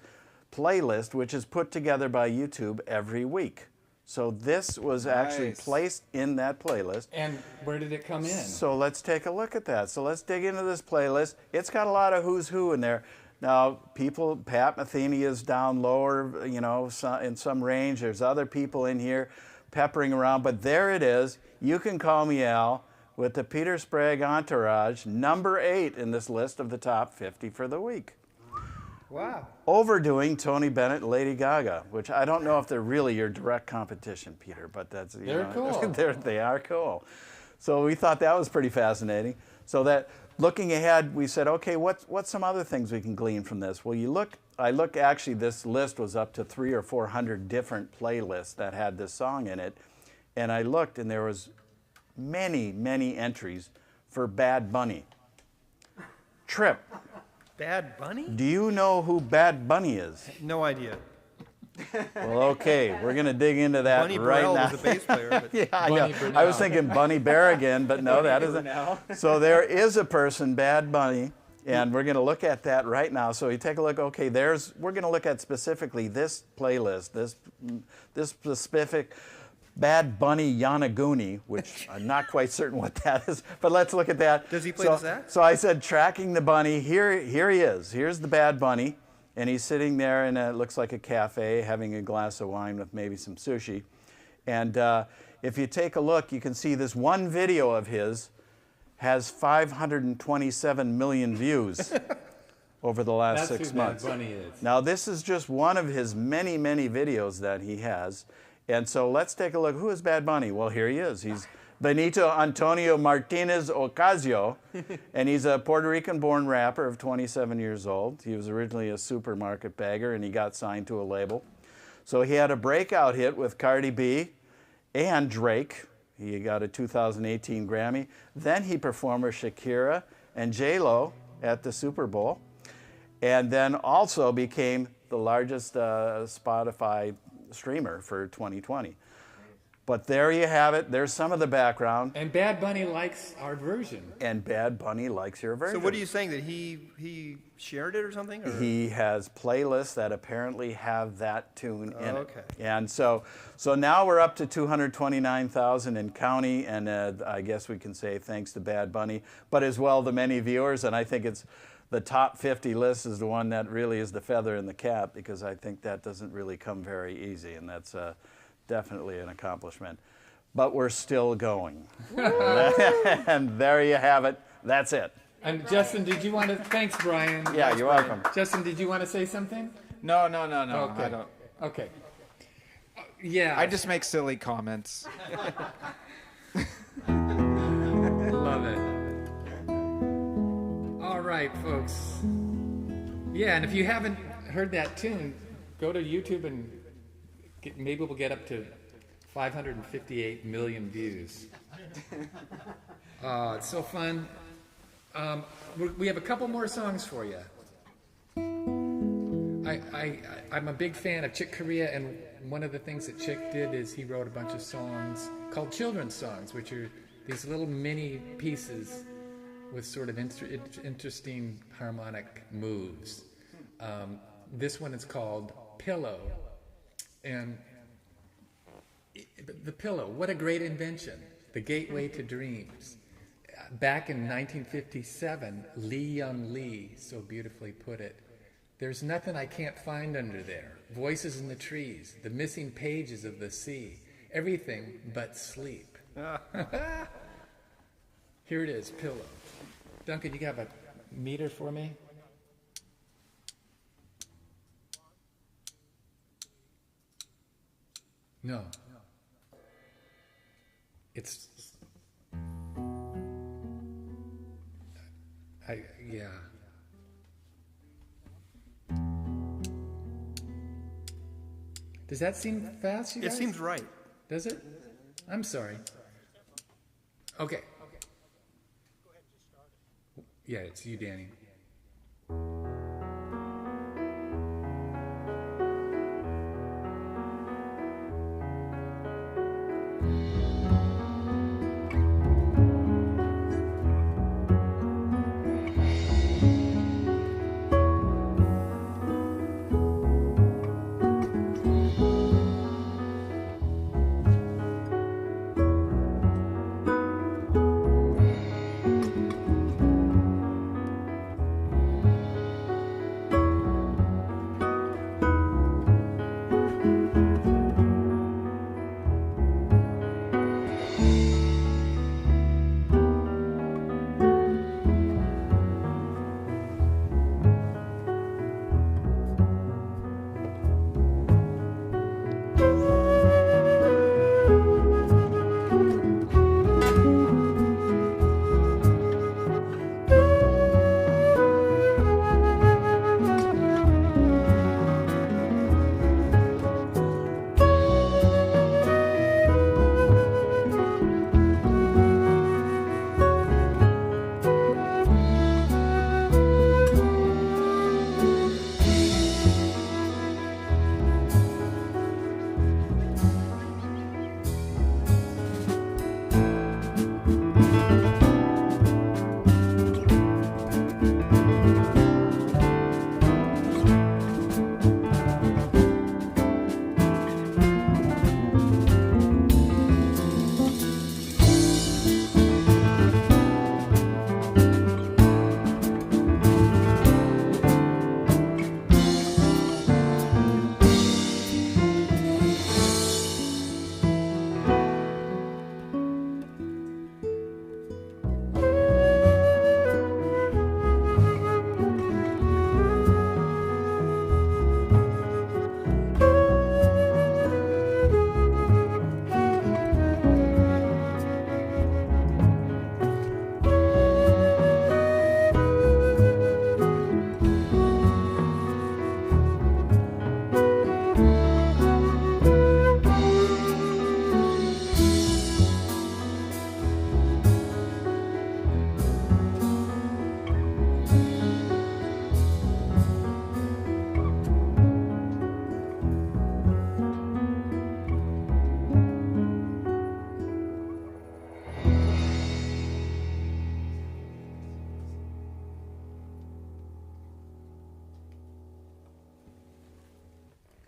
F: playlist, which is put together by YouTube every week. So this was actually placed in that playlist.
A: And where did it come in?
F: So let's take a look at that. So let's dig into this playlist. It's got a lot of who's who in there. Now, Pat Metheny is down lower, in some range. There's other people in here peppering around, but there it is. You Can Call Me Al with the Peter Sprague Entourage, number 8 in this list of the top 50 for the week.
G: Wow.
F: Overdoing Tony Bennett and Lady Gaga, which I don't know if they're really your direct competition, Peter, but that's
A: They're cool.
F: They are cool. So we thought that was pretty fascinating. So that looking ahead, we said, okay, what's some other things we can glean from this? Well, actually this list was up to 300 or 400 different playlists that had this song in it, and I looked and there was many, many entries for Bad Bunny. Tripp.
G: Bad Bunny?
F: Do you know who Bad Bunny is?
G: No idea.
F: Well, okay, we're going to dig into that
G: Bunny
F: right
G: Burrell
F: now.
G: was a bass player. But
F: Yeah, I know. I was thinking Bunny Berrigan, but no, that isn't. So there is a person, Bad Bunny, and we're going to look at that right now. So you take a look. Okay, we're going to look at specifically this playlist, this specific Bad Bunny Yanaguni, which I'm not quite certain what that is, but let's look at that.
G: Does he play the sax?
F: So I said, tracking the bunny. Here he is. Here's the Bad Bunny, and he's sitting there in it looks like a cafe, having a glass of wine with maybe some sushi. And if you take a look, you can see this one video of his has 527 million views over the last 6 months.
A: That's who Bad Bunny is.
F: Now, this is just one of his many, many videos that he has. And so let's take a look. Who is Bad Bunny? Well, here he is. He's Benito Antonio Martinez Ocasio, and he's a Puerto Rican-born rapper of 27 years old. He was originally a supermarket bagger, and he got signed to a label. So he had a breakout hit with Cardi B and Drake. He got a 2018 Grammy. Then he performed with Shakira and J-Lo at the Super Bowl, and then also became the largest Spotify streamer for 2020. But there you have it. There's some of the background.
A: And Bad Bunny likes our version.
F: And Bad Bunny likes your version.
G: So what are you saying, that he shared it or something? Or?
F: He has playlists that apparently have that tune in
G: okay.
F: it. And so now we're up to 229,000 in county, and I guess we can say thanks to Bad Bunny, but as well the many viewers. And I think it's the top 50 list is the one that really is the feather in the cap, because I think that doesn't really come very easy, and that's definitely an accomplishment. But we're still going. And there you have it. That's it.
A: And Justin, did you want to? Thanks, Brian.
F: Yeah,
A: Thanks,
F: you're
A: Brian.
F: welcome.
A: Justin, did you want to say something?
I: No.
A: Okay.
I: I don't.
A: Okay. Yeah.
I: I just make silly comments.
A: Love it. All right, folks. Yeah, and if you haven't heard that tune, go to YouTube and maybe we'll get up to 558 million views. It's so fun. We have a couple more songs for you. I'm a big fan of Chick Corea, and one of the things that Chick did is he wrote a bunch of songs called children's songs, which are these little mini pieces with sort of interesting harmonic moves. This one is called Pillow. And the pillow, what a great invention. The gateway to dreams. Back in 1957, Lee Young Lee so beautifully put it. There's nothing I can't find under there. Voices in the trees, the missing pages of the sea, everything but sleep. Here it is, Pillow. Duncan, you got a meter for me? No. Yeah. Does that seem fast, you
G: It
A: guys?
G: seems right.
A: Does it? I'm sorry. Okay. Yeah, it's you, Danny.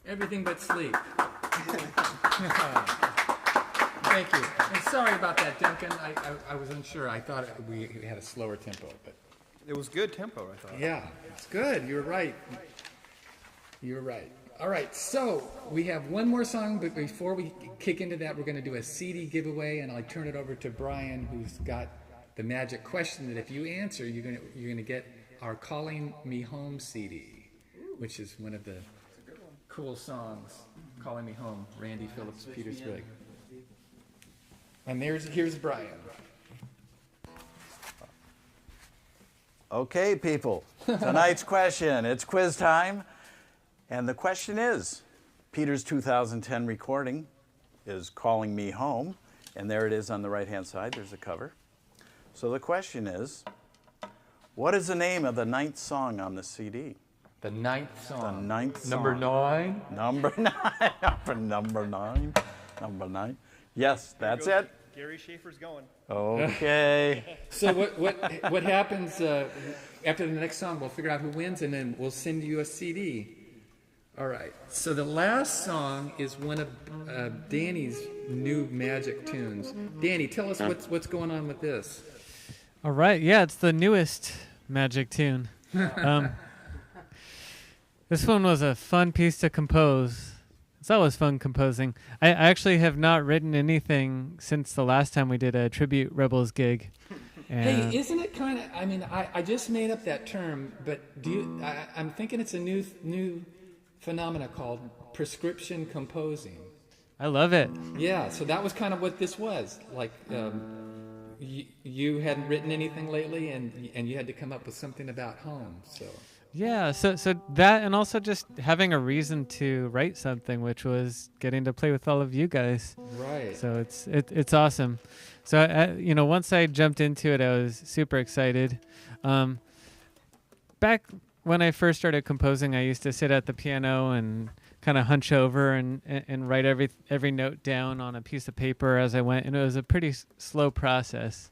A: Everything but sleep. Thank you. And sorry about that, Duncan. I was unsure. I thought we had a slower tempo, but
G: It was good tempo, I thought.
A: yeah, it's good. You're right. You're right. All right, so we have one more song, but before we kick into that, we're going to do a CD giveaway, and I'll turn it over to Brian, who's got the magic question that if you answer, you're going to get our Calling Me Home CD, which is one of the cool songs, Calling Me Home, Randy Phillips, Peter Sprague. And here's Brian.
F: Okay, people. Tonight's question. It's quiz time. And the question is, Peter's 2010 recording is Calling Me Home. And there it is on the right-hand side. There's the cover. So the question is, what is the name of the 9th song on the CD?
A: The 9th song.
F: The 9th song.
A: Number 9?
F: Number 9. Number 9. Number 9. Yes, that's it.
G: Gary Schaefer's going.
F: Okay.
A: So what happens after the next song? We'll figure out who wins, and then we'll send you a CD. All right. So the last song is one of Danny's new magic tunes. Danny, tell us what's going on with this.
B: All right. Yeah, it's the newest magic tune. This one was a fun piece to compose. It's always fun composing. I actually have not written anything since the last time we did a Tribute Rebels gig.
A: Hey, isn't it kind of? I mean, I just made up that term, but I'm thinking it's a new phenomena called prescription composing.
B: I love it.
A: Yeah, so that was kind of what this was. Like, you hadn't written anything lately, and you had to come up with something about home. So
B: Yeah, so that, and also just having a reason to write something, which was getting to play with all of you guys.
A: right.
B: So it's awesome. So once I jumped into it, I was super excited. Back when I first started composing, I used to sit at the piano and kind of hunch over and write every note down on a piece of paper as I went, and it was a pretty slow process.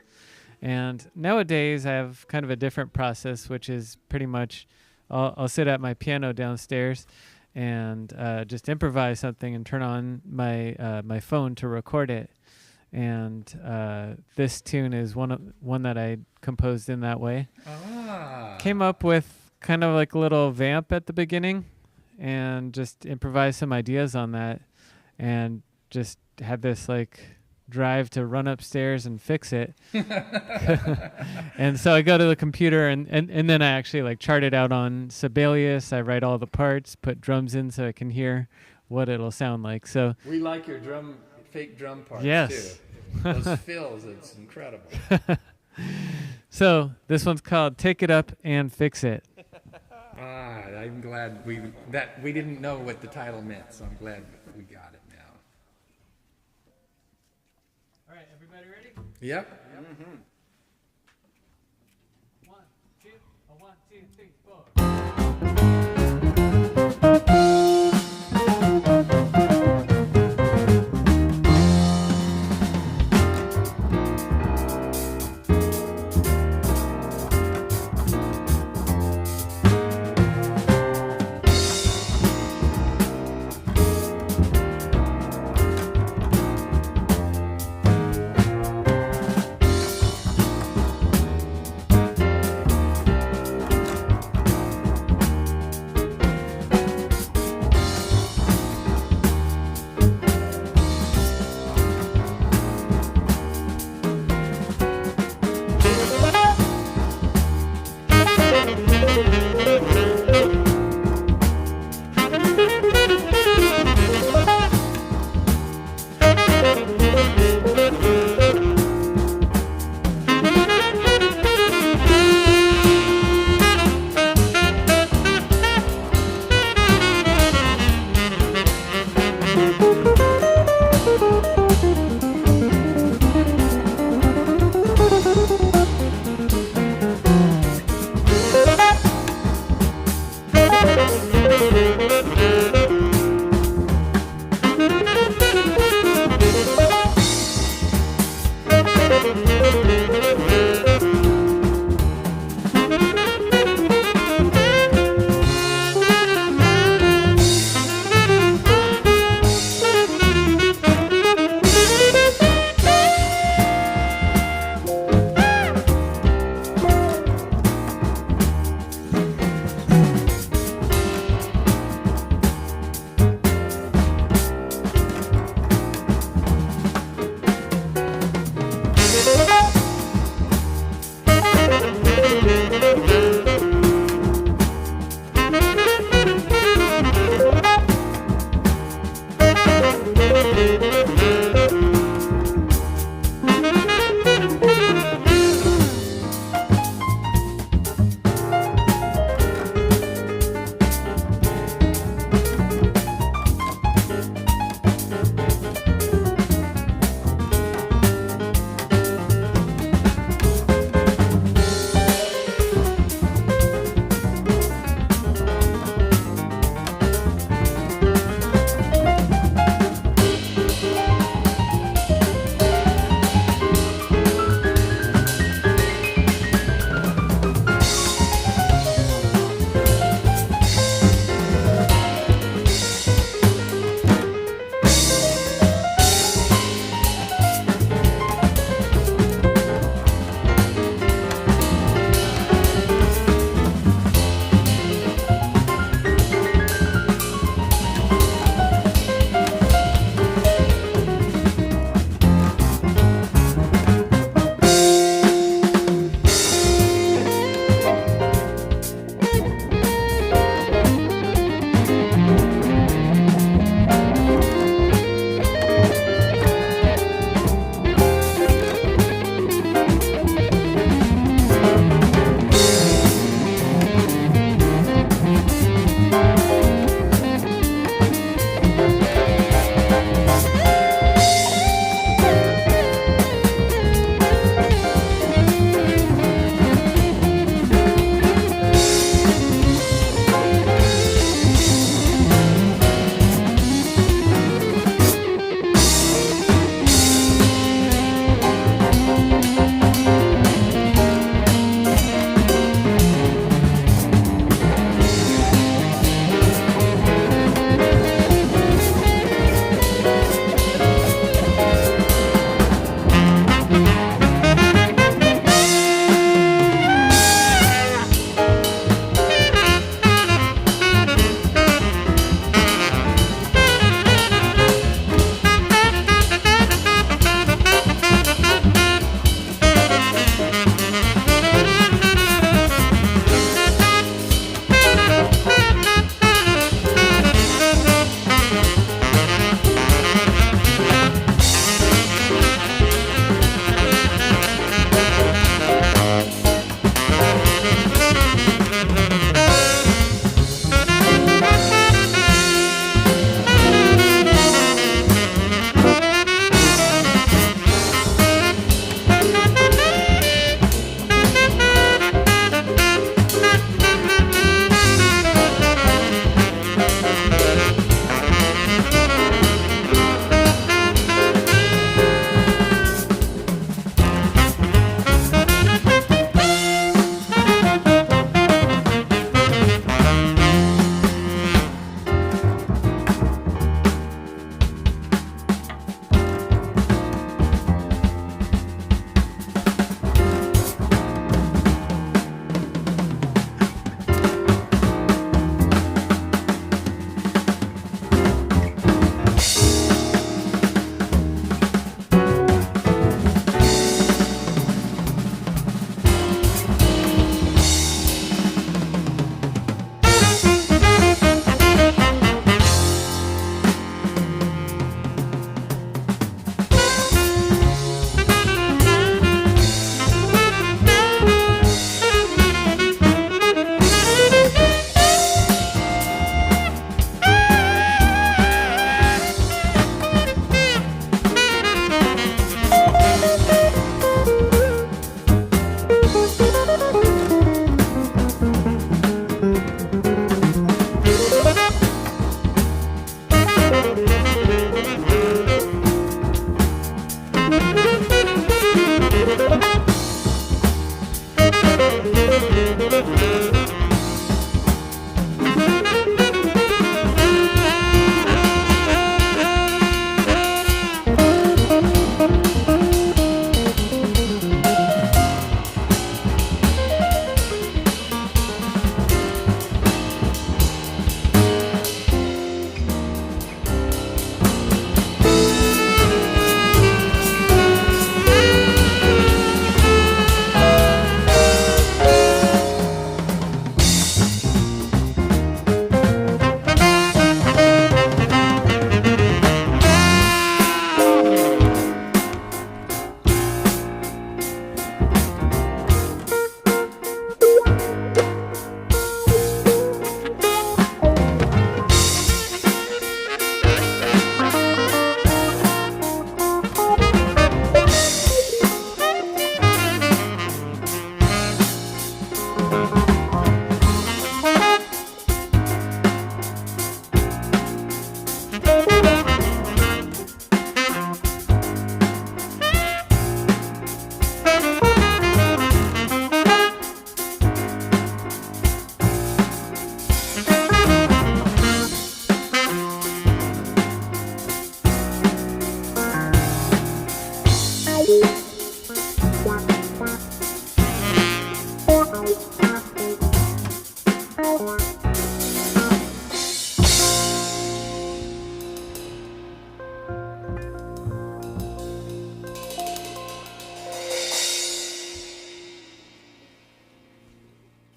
B: And nowadays I have kind of a different process, which is pretty much I'll sit at my piano downstairs and just improvise something and turn on my phone to record it. And this tune is one that I composed in that way. Came up with kind of like a little vamp at the beginning and just improvised some ideas on that, and just had this like drive to run upstairs and fix it. And so I go to the computer and then I actually like chart it out on Sibelius. I write all the parts, put drums in so I can hear what it'll sound like. So
A: We like your fake drum parts
B: Yes.
A: too. Those fills, it's incredible.
B: So this one's called Take It Up and Fix It.
A: I'm glad we didn't know what the title meant, so I'm glad we got it now.
B: All right, everybody ready?
A: Yep.
B: Mm-hmm. 1, 2, 3, 4.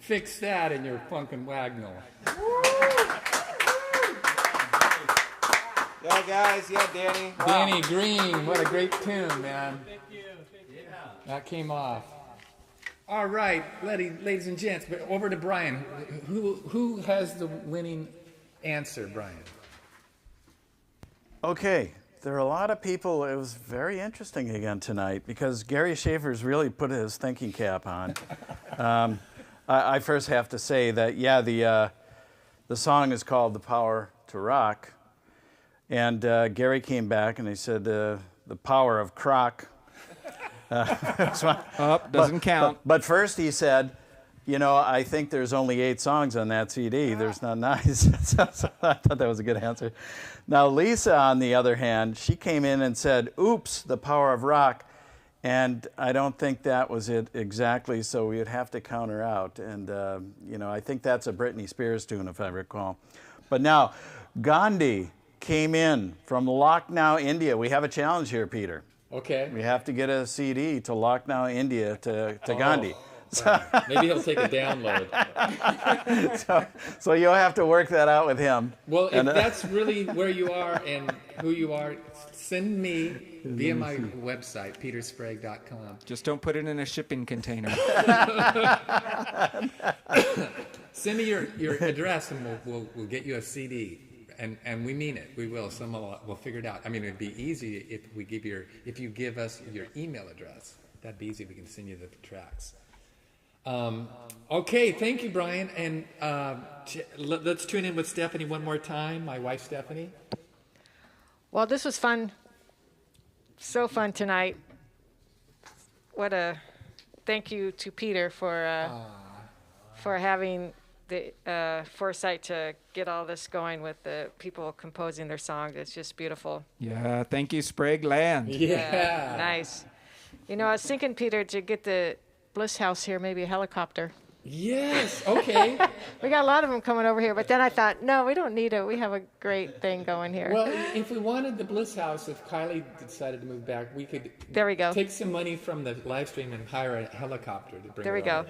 A: Fix that in your Funkin' Wagnall.
I: Yeah, guys. Yeah, Danny. Wow.
A: Danny Green, what a great tune, man. Thank you. Yeah. That came off. All right, ladies and gents, but over to Brian. Who has the winning answer, Brian?
F: Okay, there are a lot of people. It was very interesting again tonight because Gary Schaefer's really put his thinking cap on. I first have to say that, yeah, the song is called "The Power to Rock," and Gary came back and he said the power of crock.
I: Doesn't count.
F: But first he said, you know, I think there's only 8 songs on that CD. There's not 9. So I thought that was a good answer. Now Lisa, on the other hand, she came in and said, oops, the power of rock. And I don't think that was it exactly, so we would have to count her out. And, you know, I think that's a Britney Spears tune, if I recall. But now, Gandhi came in from Lucknow, India. We have a challenge here, Peter.
A: Okay.
F: We have to get a CD to Lucknow, India to Gandhi.
A: Right. Maybe he'll take a download.
F: so you'll have to work that out with him.
A: Well, if that's really where you are and who you are, send me via my website, petersprague.com.
I: Just don't put it in a shipping container.
A: Send me your address and we'll get you a CD. And we mean it. We will. We'll figure it out. I mean, it'd be easy if you give us your email address. That'd be easy. We can send you the tracks. Okay, thank you, Brian. And let's tune in with Stephanie one more time. My wife, Stephanie.
E: Well, this was fun. So fun tonight. What a thank you to Peter for having the foresight to get all this going with the people composing their songs. It's just beautiful.
I: Yeah, thank you, SpragueLand.
A: Yeah.
E: Nice. You know, I was thinking, Peter, to get the Bliss house here, maybe a helicopter.
A: Yes, okay.
E: We got a lot of them coming over here, but then I thought, no, we don't need it. We have a great thing going here.
A: Well, if we wanted the Bliss house, if Kylie decided to move back, we could
E: there we go.
A: Take some money from the live stream and hire a helicopter to bring
E: there we go.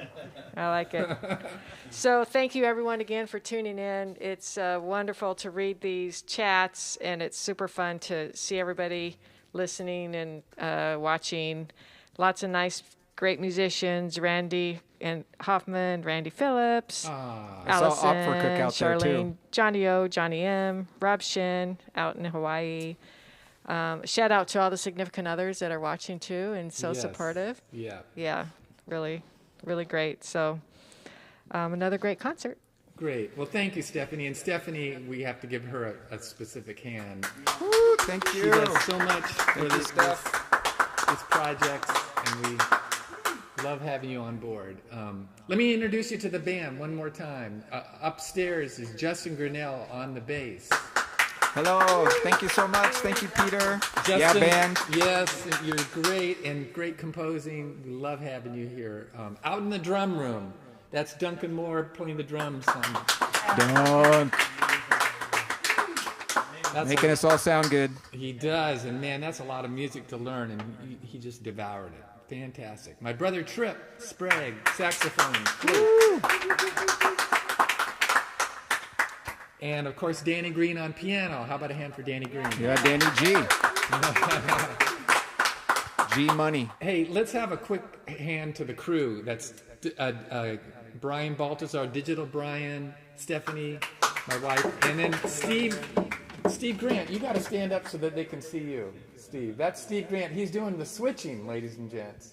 E: I like it. So thank you, everyone, again, for tuning in. It's wonderful to read these chats, and it's super fun to see everybody listening and watching. Lots of nice, great musicians, Randy and Hoffman, Randy Phillips, Allison, Charlene, Johnny O, Johnny M, Rob Shin out in Hawaii. Shout out to all the significant others that are watching too and so supportive.
A: Yeah.
E: Yeah, really, really great. So another great concert.
A: Great. Well, thank you, Stephanie. And Stephanie, we have to give her a specific hand.
I: Woo, thank you.
A: She does so much for this project, and we love having you on board. Let me introduce you to the band one more time. Upstairs is Justin Grinnell on the bass.
I: Hello. Thank you so much. Thank you, Peter.
A: Justin,
I: yeah, band.
A: Yes, you're great and great composing. We love having you here. Out in the drum room, that's Duncan Moore playing the drums.
I: Making us all sound good.
A: He does, and man, that's a lot of music to learn, and he just devoured it. Fantastic. My brother Tripp, Sprague, saxophone. And of course, Danny Green on piano. How about a hand for Danny Green?
I: Yeah, Danny G. G Money.
A: Hey, let's have a quick hand to the crew. That's Brian Baltazar, Digital Brian, Stephanie, my wife, and then Steve Grant. You got to stand up so that they can see you. Steve. That's Steve Grant. He's doing the switching, ladies and gents.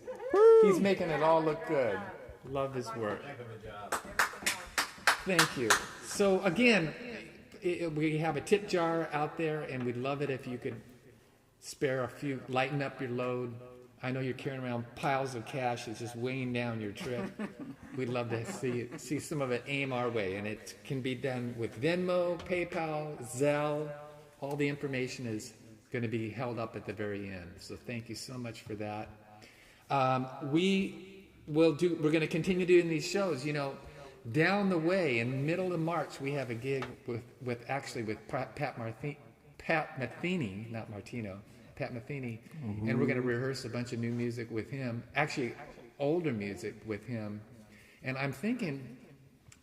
A: He's making it all look good. Love his work. Thank you. So again, we have a tip jar out there, and we'd love it if you could spare a few, lighten up your load. I know you're carrying around piles of cash. It's just weighing down your trip. We'd love to see some of it aim our way, and it can be done with Venmo, PayPal, Zelle. All the information is going to be held up at the very end. So thank you so much for that. We're going to continue doing these shows. You know, down the way in the middle of March, we have a gig with Pat Metheny, not Martino, Pat Metheny, and we're going to rehearse a bunch of new music with him. Actually, older music with him. And I'm thinking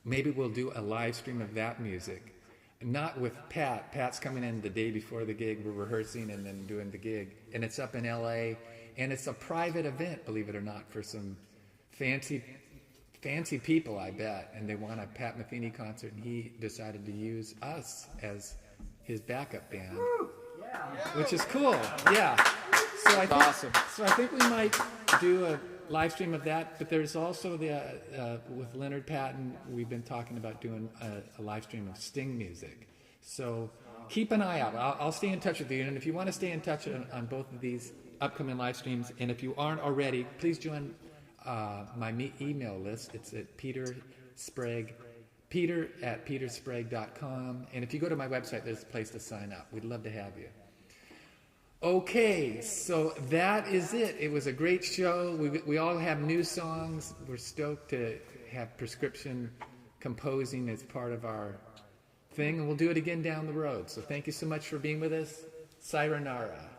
A: maybe we'll do a live stream of that music. Not with Pat. Pat's coming in the day before the gig. We're rehearsing and then doing the gig. And it's up in LA. And it's a private event, believe it or not, for some fancy people, I bet. And they want a Pat Metheny concert. And he decided to use us as his backup band. Which is cool. Yeah. So I think we might do a live stream of that, but there's also with Leonard Patton, we've been talking about doing a live stream of Sting music. So keep an eye out. I'll stay in touch with you, and if you want to stay in touch on both of these upcoming live streams, and if you aren't already, please join my email list. It's at peter@petersprague.com, and if you go to my website, there's a place to sign up. We'd love to have you. Okay, so that is it. It was a great show. We all have new songs. We're stoked to have prescription composing as part of our thing, and we'll do it again down the road. So thank you so much for being with us. Sayonara.